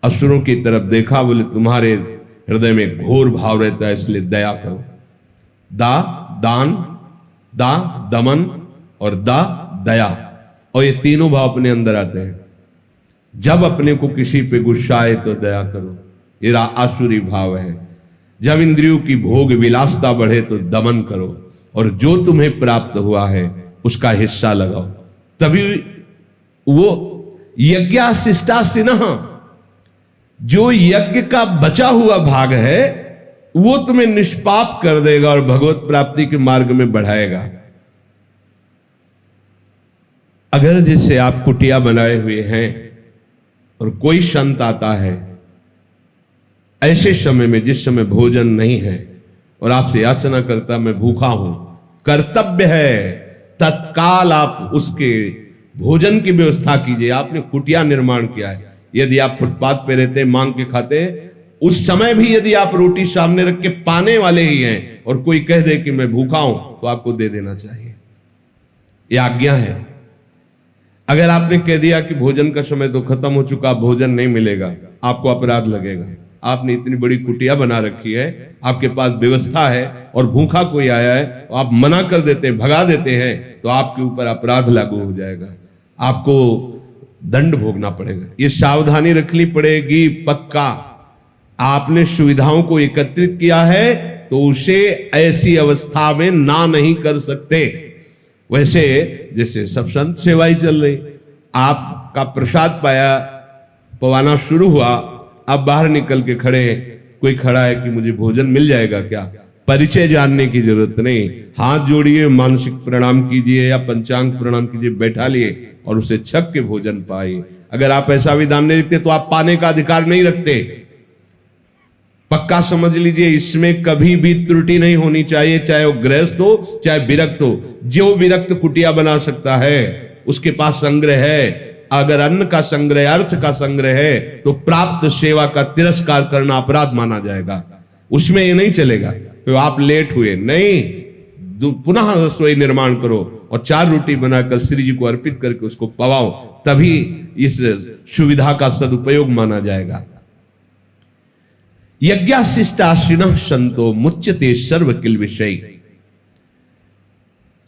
असुरों की तरफ देखा, बोले तुम्हारे हृदय में घोर भाव रहता है, इसलिए दया करो। दा दान, दा दमन और दा दया, और ये तीनों भाव अपने अंदर आते हैं। जब अपने को किसी पे गुस्सा आए तो दया करो, ये आसुरी भाव है। जब इंद्रियों की भोग विलासता बढ़े तो दमन करो, और जो तुम्हें प्राप्त हुआ है उसका हिस्सा लगाओ। तभी वो यज्ञाशिष्टाशिनः, जो यज्ञ का बचा हुआ भाग है वो तुम्हें निष्पाप कर देगा और भगवत प्राप्ति के मार्ग में बढ़ाएगा। अगर जैसे आप कुटिया बनाए हुए हैं और कोई संत आता है ऐसे समय में जिस समय भोजन नहीं है और आपसे याचना करता मैं भूखा हूं, कर्तव्य है तत्काल आप उसके भोजन की व्यवस्था कीजिए। आपने कुटिया निर्माण किया है, यदि आप फुटपाथ पे रहते मांग के खाते, उस समय भी यदि आप रोटी सामने रख के पाने वाले ही हैं और कोई कह दे कि मैं भूखा हूं, तो आपको दे देना चाहिए, यह आज्ञा है। अगर आपने कह दिया कि भोजन का समय तो खत्म हो चुका, भोजन नहीं मिलेगा, आपको अपराध लगेगा। आपने इतनी बड़ी कुटिया बना रखी है, आपके पास व्यवस्था है और भूखा कोई आया है, तो आप मना कर देते हैं, भगा देते हैं, तो आपके ऊपर अपराध लागू हो जाएगा, आपको दंड भोगना पड़ेगा। ये सावधानी रखनी पड़ेगी पक्का। आपने सुविधाओं को एकत्रित किया है तो उसे ऐसी अवस्था में ना नहीं कर सकते। वैसे जैसे सब संत सेवाई चल रही, आपका प्रसाद पाया, पवाना शुरू हुआ, आप बाहर निकल के खड़े हैं, कोई खड़ा है कि मुझे भोजन मिल जाएगा क्या, परिचय जानने की जरूरत नहीं, हाथ जोड़िए, मानसिक प्रणाम कीजिए या पंचांग प्रणाम कीजिए, बैठा लिए और उसे छक के भोजन पाइए। अगर आप ऐसा विधान नहीं रखते तो आप पाने का अधिकार नहीं रखते, पक्का समझ लीजिए। इसमें कभी भी त्रुटि नहीं होनी चाहिए, चाहे वो गृहस्थ हो चाहे विरक्त हो। जो विरक्त कुटिया बना सकता है उसके पास संग्रह है। अगर अन्न का संग्रह, अर्थ का संग्रह है, तो प्राप्त सेवा का तिरस्कार करना अपराध माना जाएगा, उसमें ये नहीं चलेगा। तो आप लेट हुए नहीं, पुनः रसोई निर्माण करो और 4 रोटी बनाकर श्री जी को अर्पित करके उसको पवाओ, तभी इस सुविधा का सदुपयोग माना जाएगा। यज्ञाशिष्टाशिनः संतो मुच्यते सर्व किल विषय।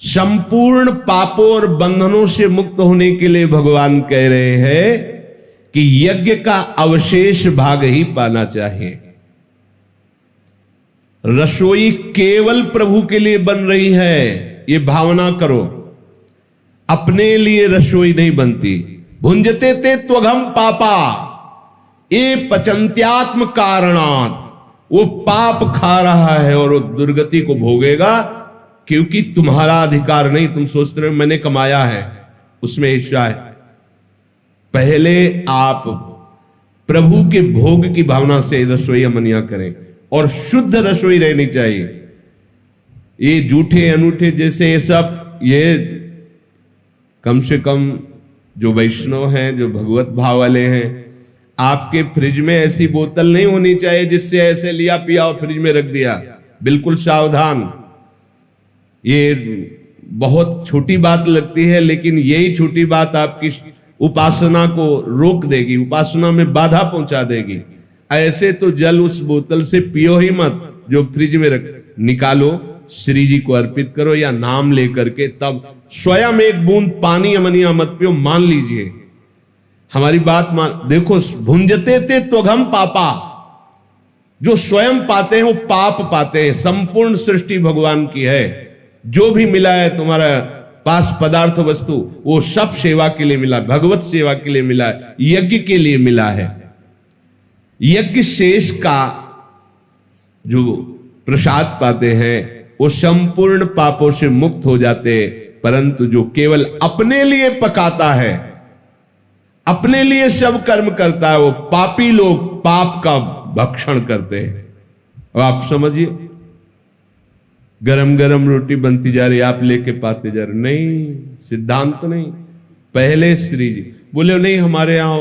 संपूर्ण पापों और बंधनों से मुक्त होने के लिए भगवान कह रहे हैं कि यज्ञ का अवशेष भाग ही पाना चाहिए। रसोई केवल प्रभु के लिए बन रही है, ये भावना करो। अपने लिए रसोई नहीं बनती। भुंजते ते त्वघम पापा ये पचंत्यात्म कारणात्, वो पाप खा रहा है और वो दुर्गति को भोगेगा, क्योंकि तुम्हारा अधिकार नहीं। तुम सोचते रहे मैंने कमाया है, उसमें हिस्सा है। पहले आप प्रभु के भोग की भावना से रसोई अमनिया करें और शुद्ध रसोई रहनी चाहिए। ये जूठे अनूठे जैसे ये सब, ये कम से कम जो वैष्णव हैं, जो भगवत भाव वाले हैं, आपके फ्रिज में ऐसी बोतल नहीं होनी चाहिए जिससे ऐसे लिया पिया और फ्रिज में रख दिया। बिल्कुल सावधान। ये बहुत छोटी बात लगती है, लेकिन यही छोटी बात आपकी उपासना को रोक देगी, उपासना में बाधा पहुंचा देगी। ऐसे तो जल उस बोतल से पियो ही मत जो फ्रिज में रख, निकालो, श्री जी को अर्पित करो या नाम लेकर के, तब स्वयं एक बूंद पानी अमनिया मत पियो। मान लीजिए हमारी बात मान, देखो भुंजते ते त्वघम पापा, जो स्वयं पाते हैं वो पाप पाते हैं। संपूर्ण सृष्टि भगवान की है, जो भी मिला है तुम्हारा पास पदार्थ वस्तु, वो सब सेवा के लिए मिला, भगवत सेवा के लिए मिला है, यज्ञ के लिए मिला है। यज्ञ शेष का जो प्रसाद पाते हैं वो संपूर्ण पापों से मुक्त हो जाते, परंतु जो केवल अपने लिए पकाता है, अपने लिए सब कर्म करता है, वो पापी लोग पाप का भक्षण करते हैं। अब आप समझिए, गरम गरम रोटी बनती जा रही, आप लेके पाते जा रहे, नहीं, सिद्धांत नहीं। पहले श्री जी बोले नहीं हमारे यहां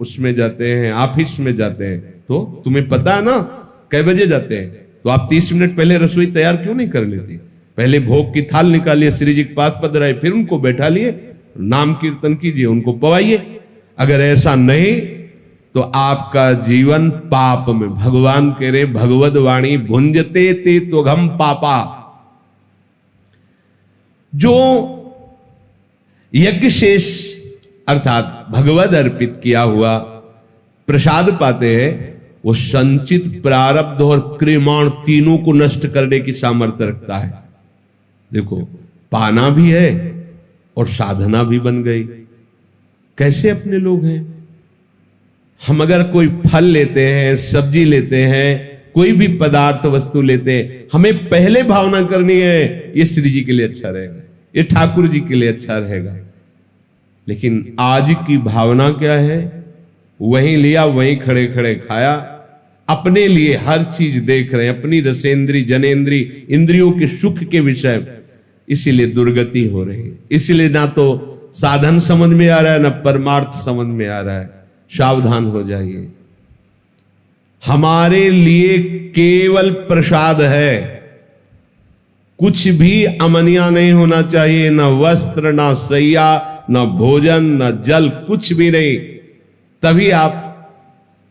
उसमें जाते हैं, ऑफिस में जाते हैं, तो तुम्हें पता है ना कै बजे जाते हैं, तो आप 30 मिनट पहले रसोई तैयार क्यों नहीं कर लेती? पहले भोग की थाल निकालिए, श्री जी के पास पधराए, फिर उनको बैठा लिए, नाम कीर्तन कीजिए, उनको पवाइए। अगर ऐसा नहीं तो आपका जीवन पाप में। भगवान कह रहे भगवद वाणी भुंजते ते त्वघम पापा। जो यज्ञ शेष अर्थात भगवद अर्पित किया हुआ प्रसाद पाते हैं, वो संचित प्रारब्ध और क्रियमाण तीनों को नष्ट करने की सामर्थ्य रखता है। देखो, पाना भी है और साधना भी बन गई। कैसे अपने लोग हैं हम? अगर कोई फल लेते हैं, सब्जी लेते हैं, कोई भी पदार्थ वस्तु लेते हैं, हमें पहले भावना करनी है ये श्री जी के लिए अच्छा रहेगा, ये ठाकुर जी के लिए अच्छा रहेगा। लेकिन आज की भावना क्या है? वहीं लिया, वहीं खड़े खड़े खाया, अपने लिए हर चीज देख रहे हैं, अपनी रसेंद्री जनेन्द्री इंद्रियों के सुख के विषय, इसीलिए दुर्गति हो रही है। इसीलिए ना तो साधन समझ में आ रहा है, ना परमार्थ समझ में आ रहा है। सावधान हो जाइए। हमारे लिए केवल प्रसाद है, कुछ भी अमनिया नहीं होना चाहिए, ना वस्त्र, ना सैया, ना भोजन, ना जल, कुछ भी नहीं। तभी आप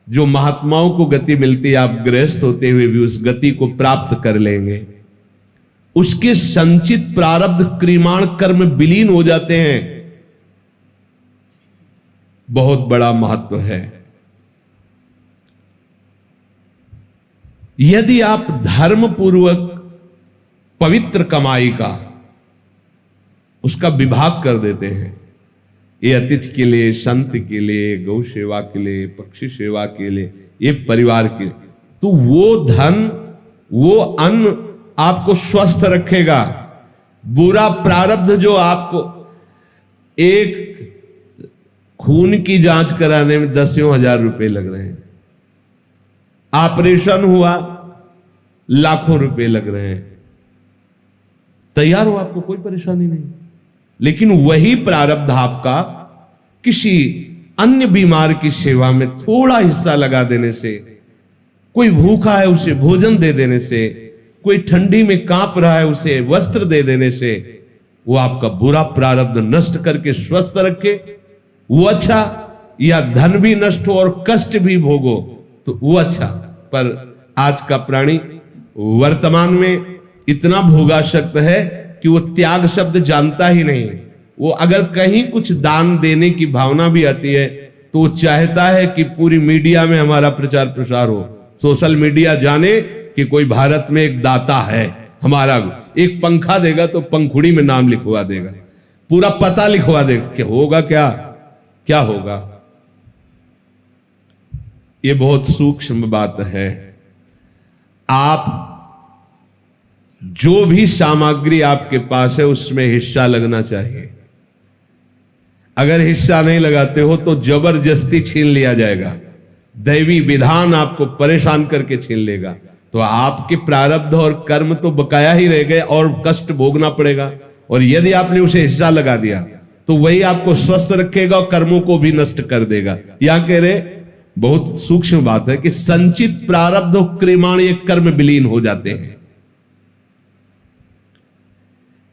जो महात्माओं को गति मिलती है, आप गृहस्थ होते हुए भी उस गति को प्राप्त कर लेंगे। उसके संचित प्रारब्ध क्रिमाण कर्म विलीन हो जाते हैं। बहुत बड़ा महत्व है। यदि आप धर्म पूर्वक पवित्र कमाई का उसका विभाग कर देते हैं, ये अतिथि के लिए, संत के लिए, गौ सेवा के लिए, पक्षी सेवा के लिए, ये परिवार के लिए, तो वो धन, वो अन्न आपको स्वस्थ रखेगा। बुरा प्रारब्ध जो आपको, एक खून की जांच कराने में 10,000 रुपए लग रहे हैं, ऑपरेशन हुआ लाखों रुपए लग रहे हैं, तैयार हो, आपको कोई परेशानी नहीं। लेकिन वही प्रारब्ध आपका किसी अन्य बीमार की सेवा में थोड़ा हिस्सा लगा देने से, कोई भूखा है उसे भोजन दे देने से, कोई ठंडी में कांप रहा है उसे वस्त्र दे देने से, वो आपका बुरा प्रारब्ध नष्ट करके स्वस्थ रखे, वो अच्छा। या धन भी नष्ट हो और कष्ट भी भोगो तो वो अच्छा। पर आज का प्राणी वर्तमान में इतना भोगासक्त है कि वो त्याग शब्द जानता ही नहीं। वो अगर कहीं कुछ दान देने की भावना भी आती है तो वो चाहता है कि पूरी मीडिया में हमारा प्रचार प्रसार हो, सोशल मीडिया जाने कि कोई भारत में एक दाता है हमारा। एक पंखा देगा तो पंखुड़ी में नाम लिखवा देगा, पूरा पता लिखवा देगा। क्या होगा, क्या होगा? ये बहुत सूक्ष्म बात है। आप जो भी सामग्री आपके पास है उसमें हिस्सा लगना चाहिए। अगर हिस्सा नहीं लगाते हो तो जबरदस्ती छीन लिया जाएगा, दैवी विधान आपको परेशान करके छीन लेगा। तो आपके प्रारब्ध और कर्म तो बकाया ही रह गए और कष्ट भोगना पड़ेगा। और यदि आपने उसे हिस्सा लगा दिया तो वही आपको स्वस्थ रखेगा और कर्मों को भी नष्ट कर देगा। यहां कह रहे, बहुत सूक्ष्म बात है कि संचित प्रारब्ध और क्रिमाणीय कर्म विलीन हो जाते हैं।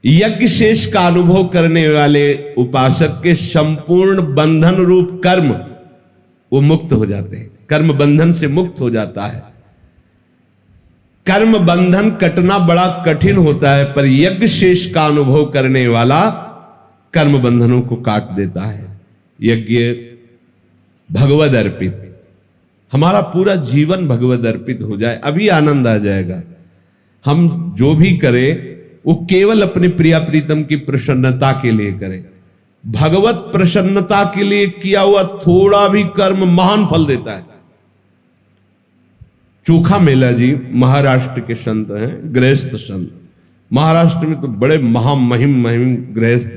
यज्ञ शेष का अनुभव करने वाले उपासक के संपूर्ण बंधन रूप कर्म वो मुक्त हो जाते हैं, कर्म बंधन से मुक्त हो जाता है। कर्म बंधन कटना बड़ा कठिन होता है, पर यज्ञ शेष का अनुभव करने वाला कर्म बंधनों को काट देता है। यज्ञ भगवद अर्पित, हमारा पूरा जीवन भगवद अर्पित हो जाए, अभी आनंद आ जाएगा। हम जो भी करें वो केवल अपने प्रिया प्रीतम की प्रसन्नता के लिए करें। भगवत प्रसन्नता के लिए किया हुआ थोड़ा भी कर्म महान फल देता है। चोखा मेला जी महाराष्ट्र के संत हैं, गृहस्थ संत। महाराष्ट्र में तो बड़े महामहिम गृहस्थ,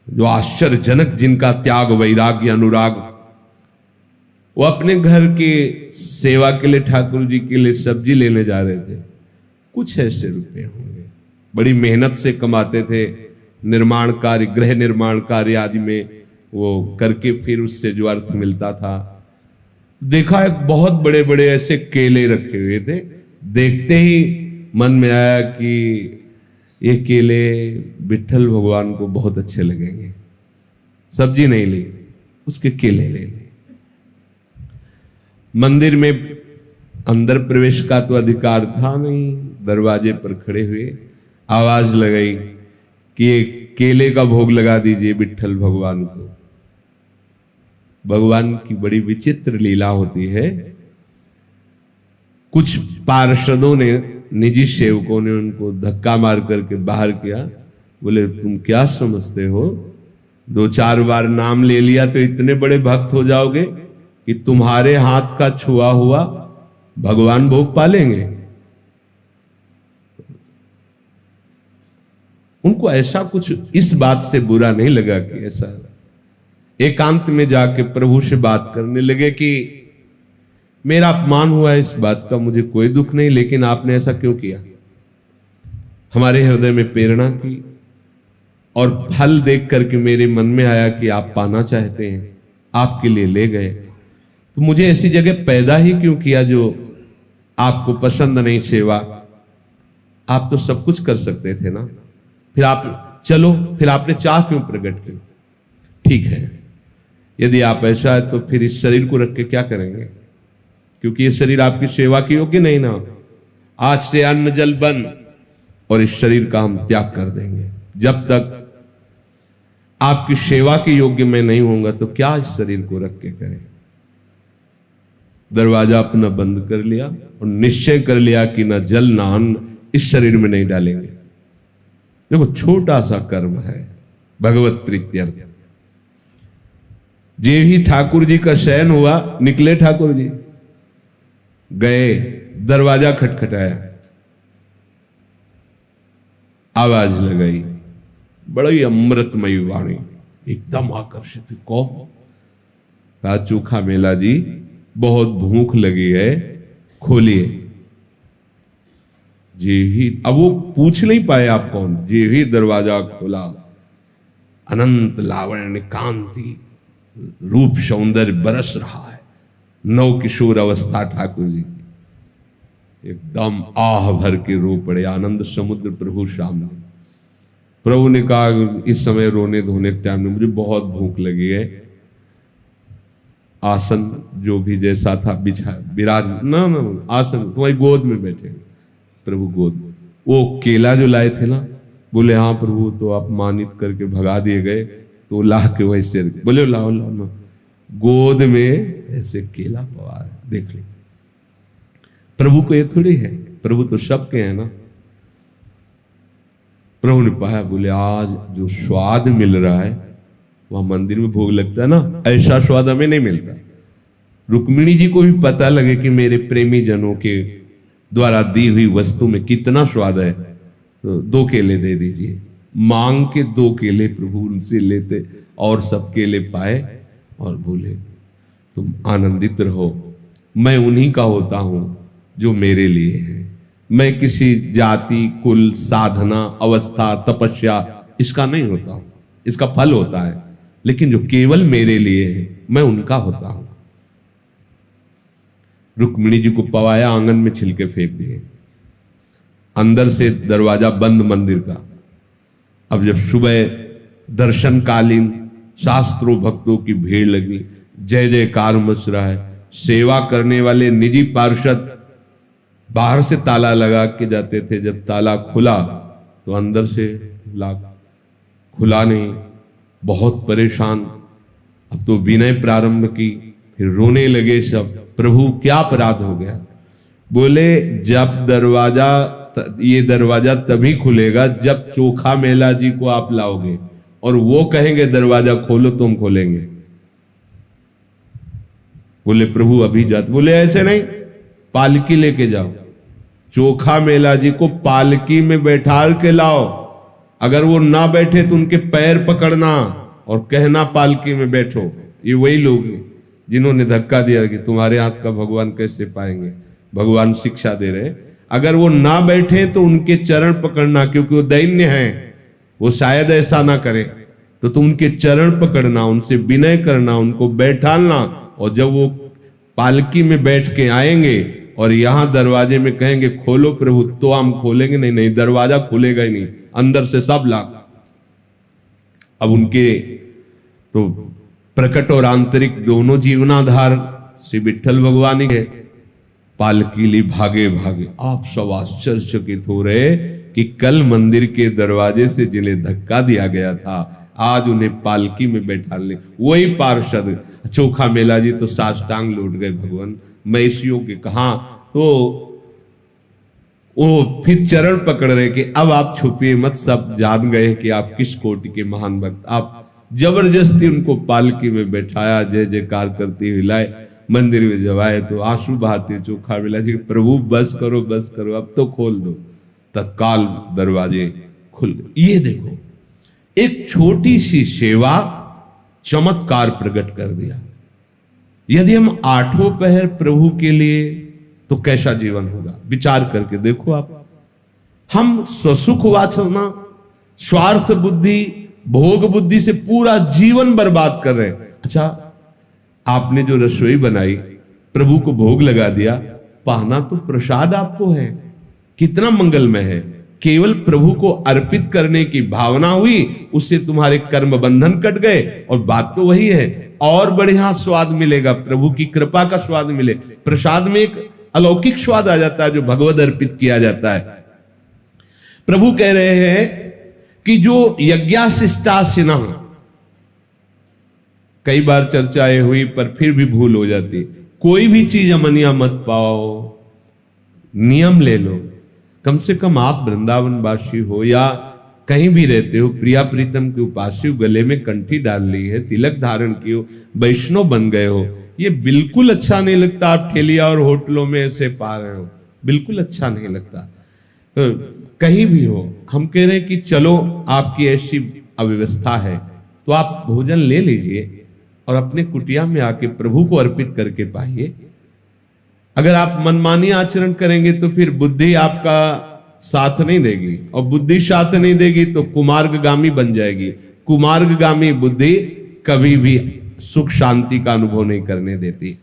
जो आश्चर्यजनक, जिनका त्याग वैराग्य अनुराग। वो अपने घर के सेवा के लिए, ठाकुर जी के लिए सब्जी लेने जा रहे थे। कुछ ऐसे रुपए होंगे, बड़ी मेहनत से कमाते थे, निर्माण कार्य, गृह निर्माण कार्य आदि में वो करके फिर उससे जो अर्थ मिलता था। देखा एक बहुत बड़े बड़े ऐसे केले रखे हुए थे। देखते ही मन में आया कि ये केले विठ्ठल भगवान को बहुत अच्छे लगेंगे। सब्जी नहीं ली, उसके केले ले ली। मंदिर में अंदर प्रवेश का तो अधिकार था नहीं, दरवाजे पर खड़े हुए आवाज लगाई कि ये केले का भोग लगा दीजिए विठ्ठल भगवान को। भगवान की बड़ी विचित्र लीला होती है। कुछ पार्षदों ने, निजी सेवकों ने उनको धक्का मार करके बाहर किया। बोले तुम क्या समझते हो, 2-4 बार नाम ले लिया तो इतने बड़े भक्त हो जाओगे कि तुम्हारे हाथ का छुआ हुआ भगवान भोग पालेंगे। उनको ऐसा कुछ इस बात से बुरा नहीं लगा कि ऐसा। एकांत में जाके प्रभु से बात करने लगे कि मेरा अपमान हुआ इस बात का मुझे कोई दुख नहीं, लेकिन आपने ऐसा क्यों किया? हमारे हृदय में प्रेरणा की और फल देख करके मेरे मन में आया कि आप पाना चाहते हैं, आपके लिए ले गए। तो मुझे ऐसी जगह पैदा ही क्यों किया जो आपको पसंद नहीं सेवा? आप तो सब कुछ कर सकते थे ना, फिर आप चलो, फिर आपने चाह क्यों प्रकट की? ठीक है, यदि आप ऐसा है तो फिर इस शरीर को रख के क्या करेंगे? क्योंकि ये शरीर आपकी सेवा की योग्य नहीं ना। आज से अन्न जल बंद और इस शरीर का हम त्याग कर देंगे। जब तक आपकी सेवा के योग्य मैं नहीं होऊंगा तो क्या इस शरीर को रख के करें? दरवाजा अपना बंद कर लिया और निश्चय कर लिया कि ना जल ना अन्न इस शरीर में नहीं डालेंगे। देखो, छोटा सा कर्म है, भगवत प्रीत्यर्थ। जे ही ठाकुर जी का शयन हुआ, निकले ठाकुर जी, गए, दरवाजा खटखटाया, आवाज लगाई, बड़ी अमृतमयी वाणी, एकदम आकर्षित हुई। कौन? कहा, चोखा मेला जी, बहुत भूख लगी है, खोलिए। जे ही, अब वो पूछ नहीं पाए आप कौन, जे ही दरवाजा खोला, अनंत लावण्य कांति रूप सौंदर्य बरस रहा है। नव किशोर अवस्था ठाकुर जी, एकदम आह भर के रो पड़े। आनंद समुद्र प्रभु सामने। प्रभु ने कहा, इस समय रोने धोने के टाइम में मुझे बहुत भूख लगी है, आसन जो भी जैसा था बिछा विराज ना आसन तुम्हारी गोद में बैठे। प्रभु गोद, वो केला जो लाए थे ना, बोले हाँ प्रभु, तो आप मानित करके भगा दिए गए, तो ला के वैसे बोले लाओ लाओ ना, गोद में ऐसे केला पवा है, देख ली। प्रभु को ये थोड़ी है, प्रभु तो सबके हैं ना। प्रभु ने पाया, बोले आज जो स्वाद मिल रहा है वहां मंदिर में भोग लगता है ना, ऐसा स्वाद हमें नहीं मिलता। रुक्मिणी जी को भी पता लगे कि मेरे प्रेमी जनों के द्वारा दी हुई वस्तु में कितना स्वाद है, तो 2 केले दे दीजिए। मांग के 2 केले प्रभु उनसे लेते और सब केले पाए और बोले, तुम आनंदित रहो, मैं उन्हीं का होता हूं जो मेरे लिए है। मैं किसी जाति, कुल, साधना, अवस्था, तपस्या इसका नहीं होता हूं, इसका फल होता है, लेकिन जो केवल मेरे लिए है मैं उनका होता हूं। रुक्मिणी जी को पवाया, आंगन में छिलके फेंक दिए, अंदर से दरवाजा बंद मंदिर का। अब जब सुबह दर्शन कालीन शास्त्रों भक्तों की भीड़ लगी, जय जयकार मच रहा है, सेवा करने वाले निजी पार्षद बाहर से ताला लगा के जाते थे, जब ताला खुला तो अंदर से खुला नहीं, बहुत परेशान। अब तो विनय प्रारंभ की, फिर रोने लगे सब, प्रभु क्या अपराध हो गया? बोले जब दरवाजा, ये दरवाजा तभी खुलेगा जब चोखा मेला जी को आप लाओगे और वो कहेंगे दरवाजा खोलो तो हम खोलेंगे। बोले प्रभु अभी जाते, बोले ऐसे नहीं, पालकी लेके जाओ, चोखा मेला जी को पालकी में बैठा के लाओ, अगर वो ना बैठे तो उनके पैर पकड़ना और कहना पालकी में बैठो। ये वही लोग जिन्होंने धक्का दिया कि तुम्हारे हाथ का भगवान कैसे पाएंगे, भगवान शिक्षा दे रहे। अगर वो ना बैठे तो उनके चरण पकड़ना, क्योंकि वो दैन्य हैं, वो शायद ऐसा ना करें, तो तुम उनके चरण पकड़ना, उनसे विनय करना, उनको बैठाना, और जब वो पालकी में बैठ के आएंगे और यहां दरवाजे में कहेंगे खोलो प्रभु, तो हम खोलेंगे। नहीं नहीं, दरवाजा खुलेगा ही नहीं, अंदर से सब लाग। अब उनके तो प्रकट और आंतरिक दोनों जीवनाधार श्री विठ्ठल भगवान ही है। पालकी ली भागे भागे, आप सब आश्चर्यचकित हो रहे कि कल मंदिर के दरवाजे से जिन्हें धक्का दिया गया था, आज उन्हें पालकी में बैठा ले। वही पार्षद चोखा मेला जी तो साष्टांग लौट गए, भगवान मैं इस योग्य कहा। तो वो फिर चरण पकड़ रहे कि अब आप छुपिए मत, सब जान गए कि आप किस कोटि के महान भक्त। आप जबरदस्ती उनको पालकी में बैठाया, जय जयकार करते हुए लाए। मंदिर में जब आए तो आंसू बहाते चोखा मेला जी, प्रभु बस करो बस करो, अब तो खोल दो। तत्काल दरवाजे खुल गए। ये देखो, एक छोटी सी सेवा चमत्कार प्रकट कर दिया। यदि हम आठों पहर प्रभु के लिए, तो कैसा जीवन होगा? विचार करके देखो आप। हम स्वसुख वासना, स्वार्थ बुद्धि, भोग बुद्धि से पूरा जीवन बर्बाद कर रहे हैं। अच्छा, आपने जो रसोई बनाई, प्रभु को भोग लगा दिया, पाना तो प्रसाद आपको है, कितना मंगलमय है। केवल प्रभु को अर्पित करने की भावना हुई, उससे तुम्हारे कर्म बंधन कट गए, और बात तो वही है। और बढ़िया स्वाद मिलेगा, प्रभु की कृपा का स्वाद मिले। प्रसाद में एक अलौकिक स्वाद आ जाता है जो भगवद अर्पित किया जाता है। प्रभु कह रहे हैं कि जो यज्ञाशिष्टासिना, कई बार चर्चाएं हुई पर फिर भी भूल हो जाती। कोई भी चीज अमनिया मत पाओ, नियम ले लो। कम से कम आप वृंदावन वासी हो या कहीं भी रहते हो, प्रिया प्रीतम के उपासी हो, गले में कंठी डाल ली है, तिलक धारण की हो, वैष्णव बन गए हो, ये बिल्कुल अच्छा नहीं लगता। आप ठेलिया और होटलों में ऐसे पा रहे हो, बिल्कुल अच्छा नहीं लगता। तो कहीं भी हो, हम कह रहे हैं कि चलो आपकी ऐसी अव्यवस्था है तो आप भोजन ले लीजिए और अपने कुटिया में आके प्रभु को अर्पित करके पाइए। अगर आप मनमानी आचरण करेंगे तो फिर बुद्धि आपका साथ नहीं देगी, और बुद्धि साथ नहीं देगी तो कुमार्गगामी बन जाएगी। कुमार्गगामी बुद्धि कभी भी सुख शांति का अनुभव नहीं करने देती।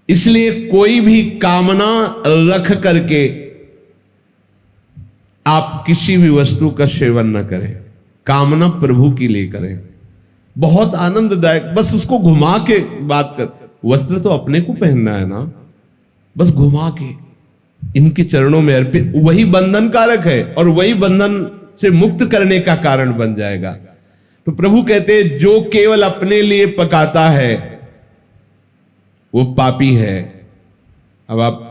इसलिए कोई भी कामना रख करके आप किसी भी वस्तु का सेवन न करें। कामना प्रभु के लिए करें, बहुत आनंददायक। बस उसको घुमा के बात कर, वस्त्र तो अपने को पहनना है ना, बस घुमा के इनके चरणों में अर्पित, वही बंधन कारक है और वही बंधन से मुक्त करने का कारण बन जाएगा। तो प्रभु कहते हैं जो केवल अपने लिए पकाता है वो पापी है। अब आप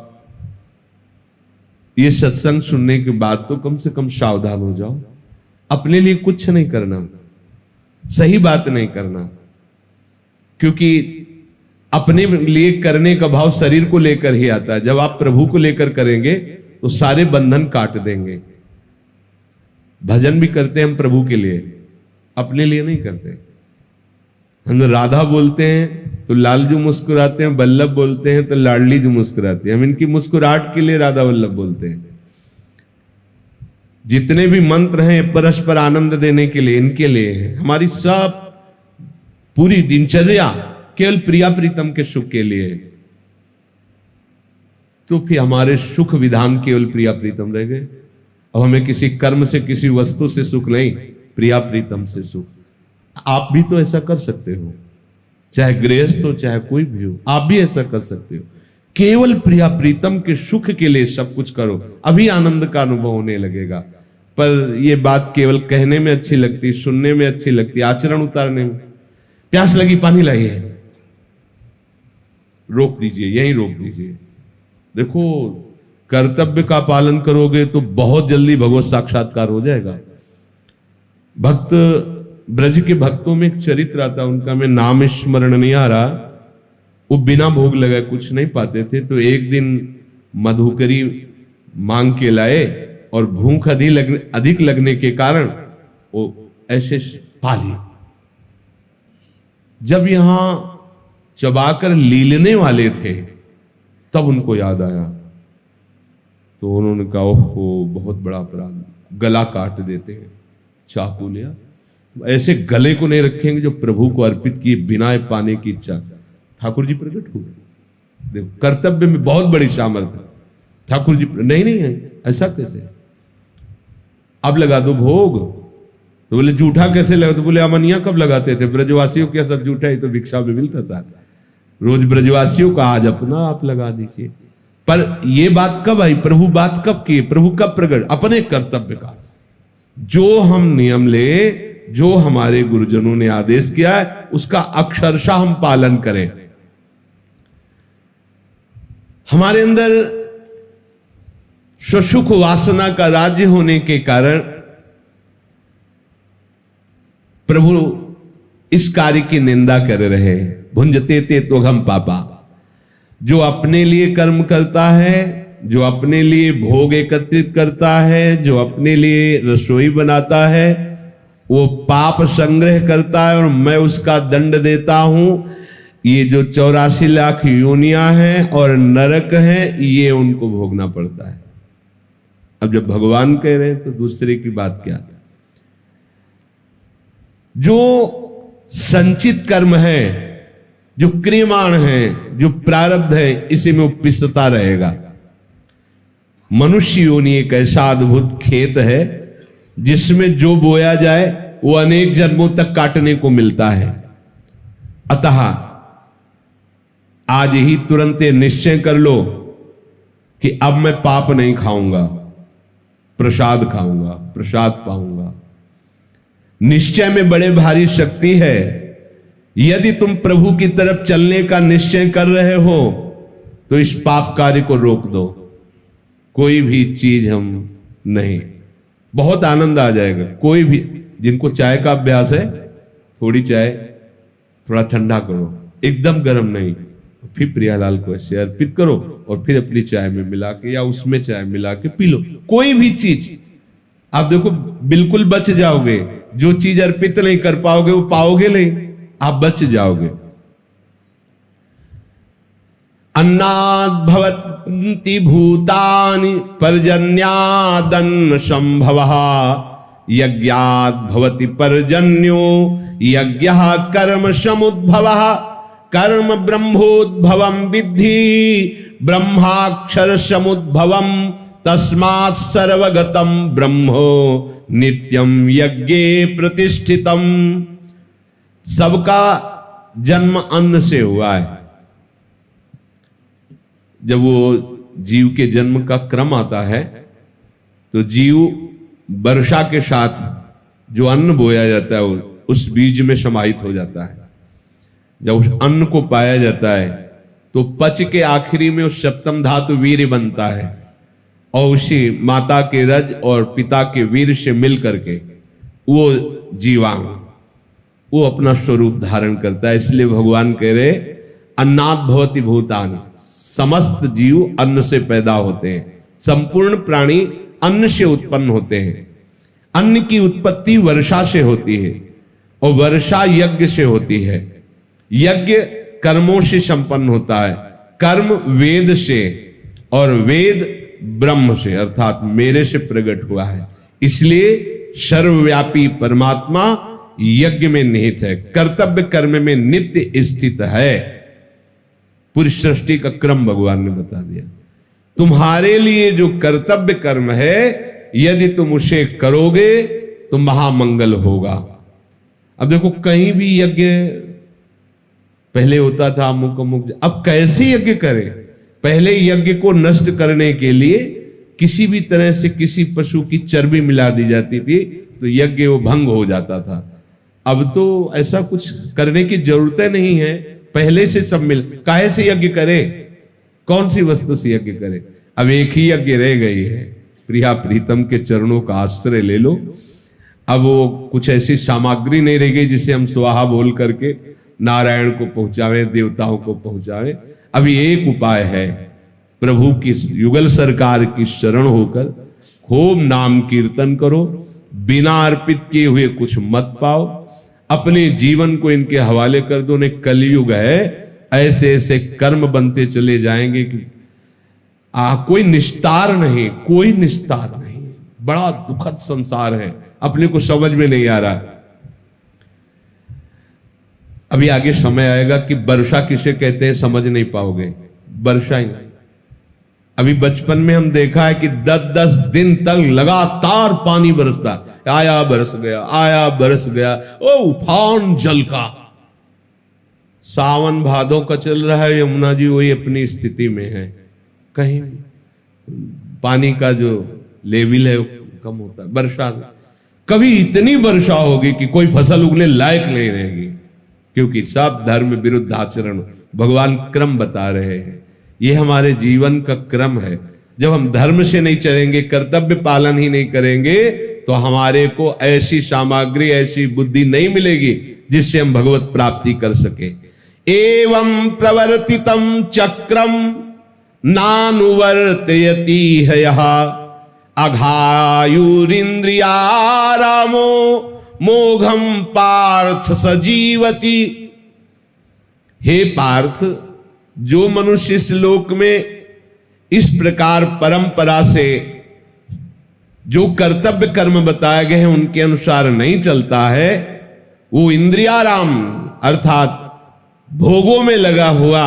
ये सत्संग सुनने के बाद तो कम से कम सावधान हो जाओ, अपने लिए कुछ नहीं करना, सही बात नहीं करना, क्योंकि अपने लिए करने का भाव शरीर को लेकर ही आता है। जब आप प्रभु को लेकर करेंगे तो सारे बंधन काट देंगे। भजन भी करते हैं हम प्रभु के लिए, अपने लिए नहीं करते। हम राधा बोलते हैं तो लालजू मुस्कुराते हैं, वल्लभ बोलते हैं तो लाडली जो मुस्कुराती है। हम इनकी मुस्कुराहट के लिए राधा वल्लभ बोलते हैं। जितने भी मंत्र हैं परस्पर आनंद देने के लिए, इनके लिए है। हमारी सब पूरी दिनचर्या केवल प्रिया प्रीतम के सुख के लिए, तो फिर हमारे सुख विधान केवल प्रिया प्रीतम रह गए। अब हमें किसी कर्म से, किसी वस्तु से सुख नहीं, प्रिया प्रीतम से सुख। आप भी तो ऐसा कर सकते हो, चाहे गृहस्थ हो चाहे कोई भी हो, आप भी ऐसा कर सकते हो। केवल प्रिया प्रीतम के सुख के लिए सब कुछ करो, अभी आनंद का अनुभव होने लगेगा। पर यह बात केवल कहने में अच्छी लगती, सुनने में अच्छी लगती, आचरण उतारने में। प्यास लगी, पानी लाइए, रोक दीजिए, यहीं रोक दीजिए। देखो, कर्तव्य का पालन करोगे तो बहुत जल्दी भगवत साक्षात्कार हो जाएगा। भक्त, ब्रज के भक्तों में एक चरित्र आता, उनका मैं नाम स्मरण नहीं आ रहा, वो बिना भोग लगाए कुछ नहीं पाते थे। तो एक दिन मधुकरी मांग के लाए और भूख अधिक लगने के कारण वो ऐसे पा लिए। जब यहां चबाकर लीलने वाले थे तब उनको याद आया, तो उन्होंने कहा ओहो बहुत बड़ा अपराध, गला काट देते हैं। चाकू लिया, ऐसे गले को नहीं रखेंगे जो प्रभु को अर्पित किए बिना पाने की इच्छा। ठाकुर जी प्रकट हुए। देखो, कर्तव्य में बहुत बड़ी सामर्थ्य। ठाकुर जी नहीं नहीं है, ऐसा कैसे? अब लगा दो भोग। तो बोले जूठा कैसे लगा? तो बोले अमनिया कब लगाते थे? ब्रजवासियों क्या सब जूठा ही तो भिक्षा में मिलता था। रोज ब्रजवासियों का, आज अपना आप लगा दीजिए। पर यह बात कब आई? प्रभु बात कब की? प्रभु कब प्रकट? अपने कर्तव्य का। जो हम नियम ले, जो हमारे गुरुजनों ने आदेश किया है, उसका अक्षरशः हम पालन करें। हमारे अंदर सुख वासना का राज्य होने के कारण प्रभु इस कार्य की निंदा कर रहे हैं। भुंजते ते तो हम पापा। जो अपने लिए कर्म करता है, जो अपने लिए भोग एकत्रित करता है, जो अपने लिए रसोई बनाता है, वो पाप संग्रह करता है और मैं उसका दंड देता हूं। ये जो 84 लाख योनियां हैं और नरक हैं, ये उनको भोगना पड़ता है। अब जब भगवान कह रहे हैं तो दूसरे की बात क्या। जो संचित कर्म है, जो क्रियमाण है, जो प्रारब्ध है, इसी में उपस्थितता रहेगा। मनुष्य योनि एक ऐसा अद्भुत खेत है जिसमें जो बोया जाए वो अनेक जन्मों तक काटने को मिलता है। अतः आज ही तुरंत निश्चय कर लो कि अब मैं पाप नहीं खाऊंगा, प्रसाद खाऊंगा, प्रसाद पाऊंगा। निश्चय में बड़े भारी शक्ति है। यदि तुम प्रभु की तरफ चलने का निश्चय कर रहे हो तो इस पाप कार्य को रोक दो। कोई भी चीज हम नहीं, बहुत आनंद आ जाएगा। कोई भी, जिनको चाय का अभ्यास है, थोड़ी चाय थोड़ा ठंडा करो, एकदम गर्म नहीं, फिर प्रियालाल को ऐसे अर्पित करो और फिर अपनी चाय में मिला के या उसमें चाय मिला के पी लो। कोई भी चीज आप देखो, बिल्कुल बच जाओगे। जो चीज अर्पित नहीं कर पाओगे वो पाओगे नहीं, आप बच जाओगे। अन्नाद् भवन्ति भूतानि पर्जन्यादन्न संभवः यज्ञाद् भवति पर्जन्यो यज्ञः कर्म समुद्भवः कर्म ब्रह्मोद्भवं विद्धि ब्रह्माक्षर समुद्भवं तस्मात् सर्वगतं ब्रह्मो नित्यं यज्ञे प्रतिष्ठितम। सबका जन्म अन्न से हुआ है। जब वो जीव के जन्म का क्रम आता है तो जीव वर्षा के साथ जो अन्न बोया जाता है उस बीज में समाहित हो जाता है। जब उस अन्न को पाया जाता है तो पच के आखिरी में उस सप्तम धातु वीर्य बनता है और उसी माता के रज और पिता के वीर से मिल करके वो जीवाणु वो अपना स्वरूप धारण करता है। इसलिए भगवान कह रहे अन्नाद् भवति भूतानि, समस्त जीव अन्न से पैदा होते हैं। संपूर्ण प्राणी अन्न से उत्पन्न होते हैं। अन्न की उत्पत्ति वर्षा से होती है और वर्षा यज्ञ से होती है। यज्ञ कर्मों से संपन्न होता है, कर्म वेद से और वेद ब्रह्म से अर्थात मेरे से प्रकट हुआ है। इसलिए सर्वव्यापी परमात्मा यज्ञ में निहित है, कर्तव्य कर्म में नित्य स्थित है। पूरी सृष्टि का क्रम भगवान ने बता दिया। तुम्हारे लिए जो कर्तव्य कर्म है यदि तुम उसे करोगे तो महामंगल होगा। अब देखो, कहीं भी यज्ञ पहले होता था अमुक अमुक, अब कैसे यज्ञ करें। पहले यज्ञ को नष्ट करने के लिए किसी भी तरह से किसी पशु की चर्बी मिला दी जाती थी तो यज्ञ वो भंग हो जाता था। अब तो ऐसा कुछ करने की जरूरत नहीं है, पहले से सब मिल। काहे से यज्ञ करे, कौन सी वस्तु से यज्ञ करे। अब एक ही यज्ञ रह गई है, प्रिया प्रीतम के चरणों का आश्रय ले लो। अब वो कुछ ऐसी सामग्री नहीं रह गई जिसे हम स्वाहा बोल करके नारायण को पहुंचावे, देवताओं को पहुंचावे। अभी एक उपाय है, प्रभु की युगल सरकार की शरण होकर खूब नाम कीर्तन करो। बिना अर्पित किए हुए कुछ मत पाओ। अपने जीवन को इनके हवाले कर दो। ने कलयुग है, ऐसे ऐसे कर्म बनते चले जाएंगे कि कोई निस्तार नहीं, कोई निस्तार नहीं। बड़ा दुखद संसार है, अपने को समझ में नहीं आ रहा। अभी आगे समय आएगा कि वर्षा किसे कहते हैं समझ नहीं पाओगे। वर्षा ही अभी बचपन में हम देखा है कि 10-10 दिन तक लगातार पानी बरसता, आया बरस गया, आया बरस गया। ओ उफान जल का। सावन भादों का चल रहा है, यमुना जी वही अपनी स्थिति में है। कहीं पानी का जो लेवल है कम होता है। वर्षा कभी इतनी वर्षा होगी कि कोई फसल उगने लायक नहीं रहेगी, क्योंकि सब धर्म विरुद्ध आचरण भगवान क्रम बता रहे हैं। ये हमारे जीवन का क्रम है। जब हम धर्म से नहीं चलेंगे, कर्तव्य पालन ही नहीं करेंगे तो हमारे को ऐसी सामग्री, ऐसी बुद्धि नहीं मिलेगी जिससे हम भगवत प्राप्ति कर सके। एवं प्रवर्तितम चक्रम नानुवर्तयति है यहा अघायुरिंद्रियारामो मोघम पार्थ सजीवती। हे पार्थ, जो मनुष्य इस लोक में इस प्रकार परंपरा से जो कर्तव्य कर्म बताए गए हैं उनके अनुसार नहीं चलता है, वो इंद्रियाराम अर्थात भोगों में लगा हुआ,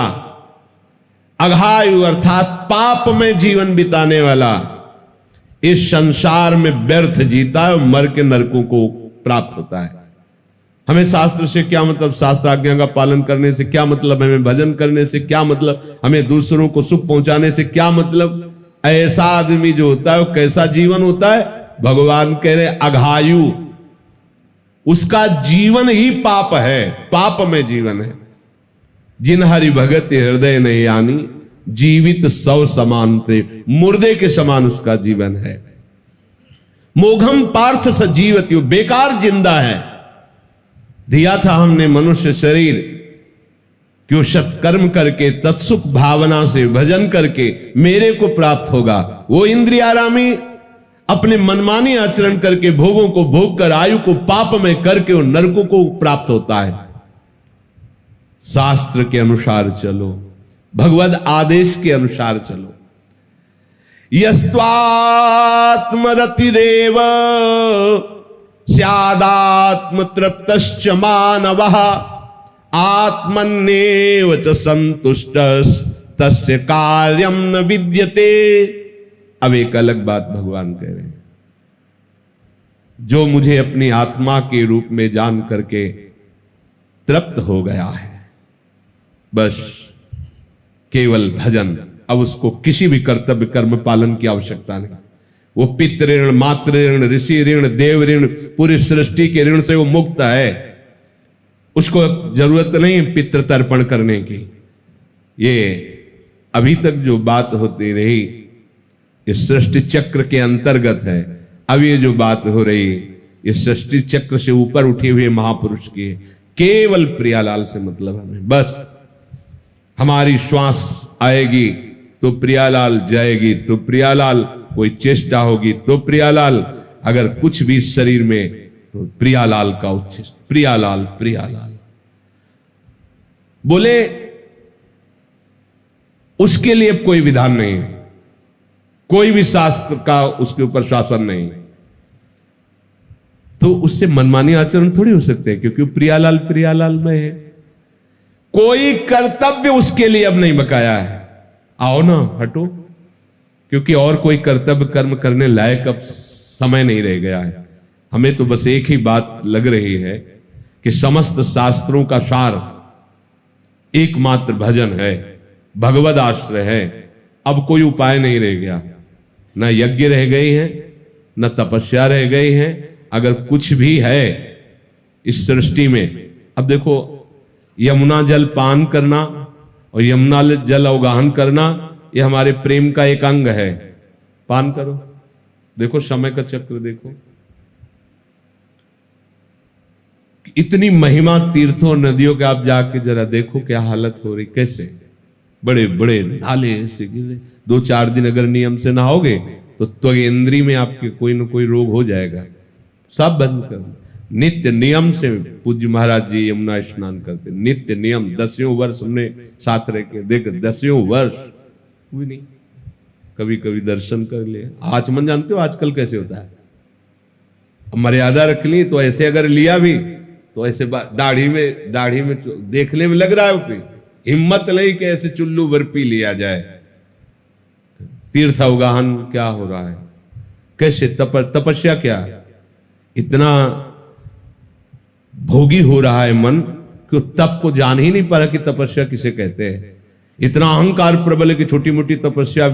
अघायु अर्थात पाप में जीवन बिताने वाला, इस संसार में व्यर्थ जीता है और मर के नरकों को प्राप्त होता है। हमें शास्त्र से क्या मतलब, शास्त्र आज्ञा का पालन करने से क्या मतलब, हमें भजन करने से क्या मतलब, हमें दूसरों को सुख पहुंचाने से क्या मतलब? ऐसा आदमी जो होता है वो कैसा जीवन होता है? भगवान कह रहे अघायु, उसका जीवन ही पाप है, पाप में जीवन है। जिन हरि भगत हृदय नहीं आनी, जीवित सौ समान थे, मुर्दे के समान उसका जीवन है। मोघम पार्थ सजीवत, बेकार जिंदा है। दिया था हमने मनुष्य शरीर क्यों सत्कर्म करके तत्सुख भावना से भजन करके मेरे को प्राप्त होगा। वो इंद्रियारामी अपने मनमानी आचरण करके भोगों को भोग कर आयु को पाप में करके वो नरकों को प्राप्त होता है। शास्त्र के अनुसार चलो, भगवद आदेश के अनुसार चलो। यस्त्वात्मरतिरेव स्यादात्म तृप्तश्च मानवः आत्मन्येव च संतुष्टस् तस्य कार्यम न विद्यते। अब एक अलग बात भगवान कह रहे हैं, जो मुझे अपनी आत्मा के रूप में जान करके तृप्त हो गया है, बस केवल भजन, अब उसको किसी भी कर्तव्य कर्म पालन की आवश्यकता नहीं। वो पितृ ऋण, मातृ ऋण, ऋषि ऋण, देव ऋण, पूरी सृष्टि के ऋण से वो मुक्त है। उसको जरूरत नहीं पितृ तर्पण करने की। ये अभी तक जो बात होती रही इस सृष्टि चक्र के अंतर्गत है। अब ये जो बात हो रही इस सृष्टि चक्र से ऊपर उठे हुए महापुरुष की, केवल प्रियालाल से मतलब हमें। बस हमारी श्वास आएगी तो प्रियालाल जाएगी, तो प्रियालाल, कोई चेष्टा होगी तो प्रियालाल, अगर कुछ भी शरीर में तो प्रियालाल का उच्छिष्ट, प्रियालाल प्रियालाल बोले। उसके लिए कोई विधान नहीं है, कोई भी शास्त्र का उसके ऊपर शासन नहीं, तो उससे मनमानी आचरण थोड़ी हो सकते हैं, क्योंकि प्रियालाल प्रियालाल में है। कोई कर्तव्य उसके लिए अब नहीं बकाया है। आओ ना, हटो, क्योंकि और कोई कर्तव्य कर्म करने लायक अब समय नहीं रह गया है। हमें तो बस एक ही बात लग रही है कि समस्त शास्त्रों का सार एकमात्र भजन है, भगवद आश्रय है। अब कोई उपाय नहीं रह गया, न यज्ञ रह गई हैं, न तपस्या रह गई हैं। अगर कुछ भी है इस सृष्टि में, अब देखो यमुना जल पान करना और यमुना जल अवगाहन करना, ये हमारे प्रेम का एक अंग है। पान करो, देखो समय का चक्र देखो, इतनी महिमा तीर्थों नदियों के आप जाके जरा देखो क्या हालत हो रही, कैसे बड़े बड़े नाले ऐसे गिरे। 2-4 दिन अगर नियम से नहाओगे तो त्वगेंद्री में आपके कोई न कोई रोग हो जाएगा। सब बंद कर, नित्य नियम से पूज्य महाराज जी यमुना स्नान करते, नित्य नियम। 10वें वर्ष हमने साथ रह के देख, 10वें वर्ष कोई नहीं, कभी कभी दर्शन कर ले। आचमन जानते हो आजकल कैसे होता है, मर्यादा रख ली तो ऐसे अगर लिया भी तो ऐसे दाढ़ी में देखने में लग रहा है, हिम्मत नहीं कि ऐसे चुल्लू भर पी लिया जाए। तीर्थ अवगाहन क्या हो रहा है, कैसे तपस्या क्या, इतना भोगी हो रहा है मन कि तप को जान ही नहीं पा रहा कि तपस्या किसे कहते हैं। इतना अहंकार प्रबल है कि छोटी मोटी तपस्या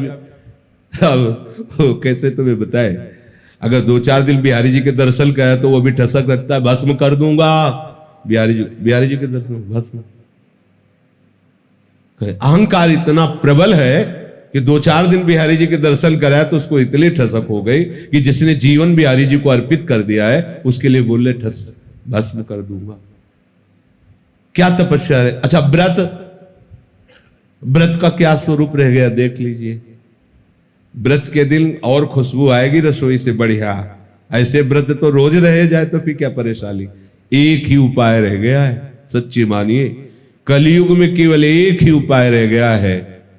कैसे तुम्हें बताए। अगर 2-4 दिन बिहारी जी के दर्शन कराया तो वो भी ठसक रखता है, भस्म कर दूंगा। बिहारी जी के दर्शन भस्म, अहंकार इतना प्रबल है कि 2-4 दिन बिहारी जी के दर्शन कराया तो उसको इतनी ठसक हो गई कि जिसने जीवन बिहारी जी को अर्पित कर दिया है उसके लिए बोले ठस भस्म कर दूंगा। क्या तपस्या है। अच्छा, व्रत का क्या स्वरूप रह गया देख लीजिए। व्रत के दिन और खुशबू आएगी रसोई से बढ़िया। ऐसे व्रत तो रोज रहे जाए तो फिर क्या परेशानी। एक ही उपाय रह गया है, सच्ची मानिए, कलयुग में केवल एक ही उपाय रह गया है,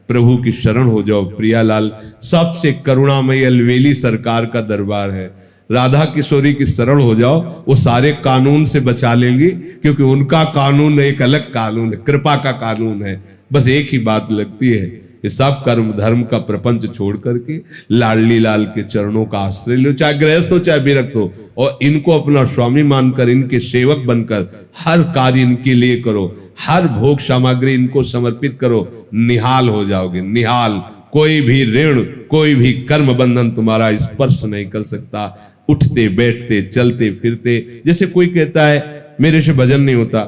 प्रभु की शरण हो जाओ। प्रियालाल सबसे करुणामयी अलवेली सरकार का दरबार है, राधा किशोरी की शरण हो जाओ, वो सारे कानून से बचा लेंगी, क्योंकि उनका कानून एक अलग कानून है, कृपा का कानून है। बस एक ही बात लगती है, ये सब कर्म धर्म का प्रपंच छोड़ करके लाडली लाल के चरणों का आश्रय लो, चाहे गृहस्थ हो चाहे विरक्त हो, और इनको अपना स्वामी मानकर इनके सेवक बनकर हर कार्य इनके लिए करो, हर भोग सामग्री इनको समर्पित करो, निहाल हो जाओगे, निहाल। कोई भी ऋण, कोई भी कर्म बंधन तुम्हारा स्पर्श नहीं कर सकता। उठते बैठते चलते फिरते, जैसे कोई कहता है मेरे से भजन नहीं होता,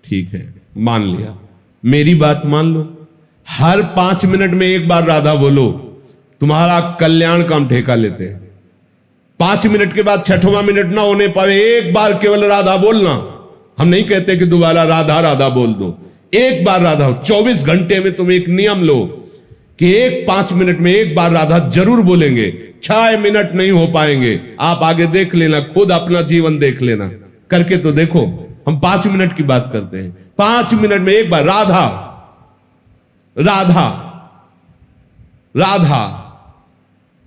ठीक है मान लिया, मेरी बात मान लो, हर 5 मिनट में एक बार राधा बोलो, तुम्हारा कल्याण का हम ठेका लेते हैं। 5 मिनट के बाद 6वां मिनट ना होने पावे, एक बार केवल राधा बोलना। हम नहीं कहते कि दोबारा राधा राधा बोल दो, एक बार राधा। 24 घंटे में तुम एक नियम लो कि 5 मिनट में एक बार राधा जरूर बोलेंगे। 6 मिनट नहीं हो पाएंगे, आप आगे देख लेना, खुद अपना जीवन देख लेना, करके तो देखो। हम 5 मिनट की बात करते हैं, 5 मिनट में एक बार राधा राधा राधा।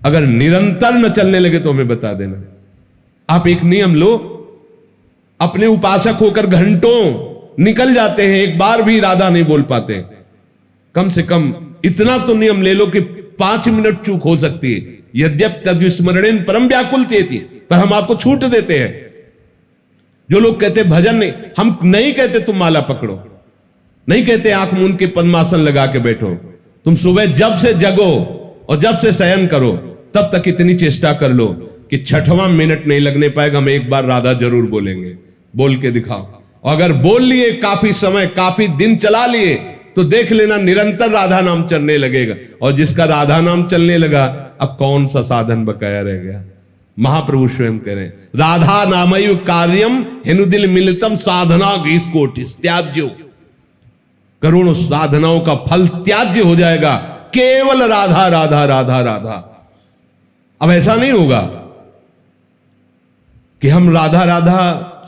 अगर निरंतर न चलने लगे तो हमें बता देना। आप एक नियम लो, अपने उपासक होकर घंटों निकल जाते हैं, एक बार भी राधा नहीं बोल पाते, कम से कम इतना तो नियम ले लो कि 5 मिनट चूक हो सकती है। यद्यप तद्विस्मरणेन परम व्याकुल चेति, पर हम आपको छूट देते हैं। जो लोग कहते भजन नहीं, हम नहीं कहते तुम माला पकड़ो, नहीं कहते आंख मूंद के पद्मासन लगा के बैठो। तुम सुबह जब से जगो और जब से शयन करो, तब तक इतनी चेष्टा कर लो कि 6वां मिनट नहीं लगने पाएगा, हम एक बार राधा जरूर बोलेंगे। बोल के दिखाओ। अगर बोल लिए, काफी समय काफी दिन चला लिए, तो देख लेना निरंतर राधा नाम चलने लगेगा। और जिसका राधा नाम चलने लगा, अब कौन सा साधन बकाया रह गया। महाप्रभु स्वयं कह रहे हैं, राधा नामयु कार्यम हेनुदिल मिलितम साधना घीस कोटिस त्याज्यो। करोड़ों साधनाओं का फल त्याज्य हो जाएगा, केवल राधा राधा राधा राधा। अब ऐसा नहीं होगा कि हम राधा राधा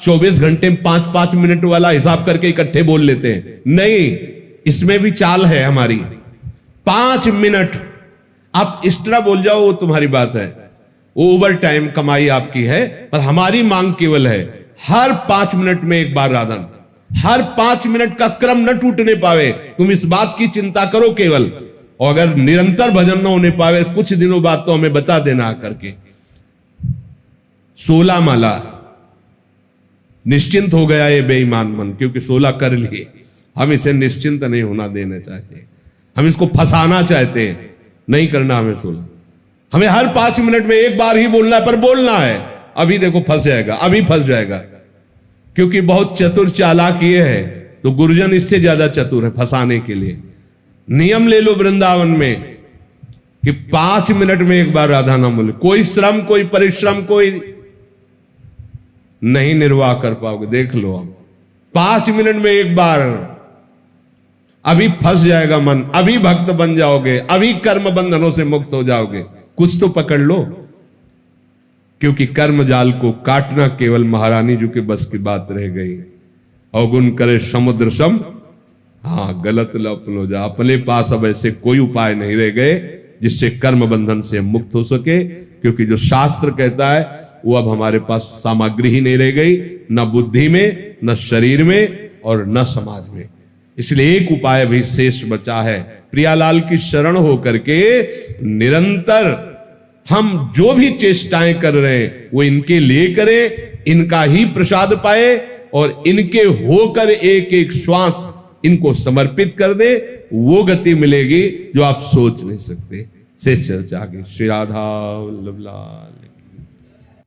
24 घंटे में 5-5 मिनट वाला हिसाब करके इकट्ठे बोल लेते हैं। नहीं, इसमें भी चाल है हमारी। 5 मिनट आप एक्स्ट्रा बोल जाओ, वो तुम्हारी बात है, वो ओवर टाइम कमाई आपकी है, पर हमारी मांग केवल है हर 5 मिनट में एक बार राधा। हर 5 मिनट का क्रम न टूटने पावे, तुम इस बात की चिंता करो केवल। और अगर निरंतर भजन न होने पावे, कुछ दिनों बाद तो हमें बता देना आकर के। 16 माला निश्चिंत हो गया ये बेईमान मन, क्योंकि 16 कर लिए। हम इसे निश्चिंत नहीं होना देना चाहते, हम इसको फंसाना चाहते हैं। नहीं करना हमें 16, हमें हर 5 मिनट में एक बार ही बोलना है, पर बोलना है। अभी देखो फंस जाएगा, अभी फंस जाएगा, क्योंकि बहुत चतुर चालाक ये है, तो गुरुजन इससे ज्यादा चतुर है फंसाने के लिए। नियम ले लो वृंदावन में कि 5 मिनट में एक बार राधा नाम बोले। कोई श्रम, कोई परिश्रम, कोई नहीं निर्वाह कर पाओगे, देख लो आप। 5 मिनट में एक बार, अभी फंस जाएगा मन, अभी भक्त बन जाओगे, अभी कर्म बंधनों से मुक्त हो जाओगे। कुछ तो पकड़ लो, क्योंकि कर्म जाल को काटना केवल महारानी जी के बस की बात रह गई। अवगुण करे समुद्र सम, हाँ गलत लपलो जा। अपने पास अब ऐसे कोई उपाय नहीं रह गए जिससे कर्म बंधन से मुक्त हो सके, क्योंकि जो शास्त्र कहता है वो अब हमारे पास सामग्री ही नहीं रह गई, न बुद्धि में, न शरीर में, और न समाज में। इसलिए एक उपाय भी शेष बचा है, प्रियालाल की शरण होकर के निरंतर हम जो भी चेष्टाएं कर रहे हैं वो इनके लिए करें, इनका ही प्रसाद पाए, और इनके होकर एक एक श्वास इनको समर्पित कर दे। वो गति मिलेगी जो आप सोच नहीं सकते। शेष चर्चा आगे। श्री राधा वल्लभ लाल।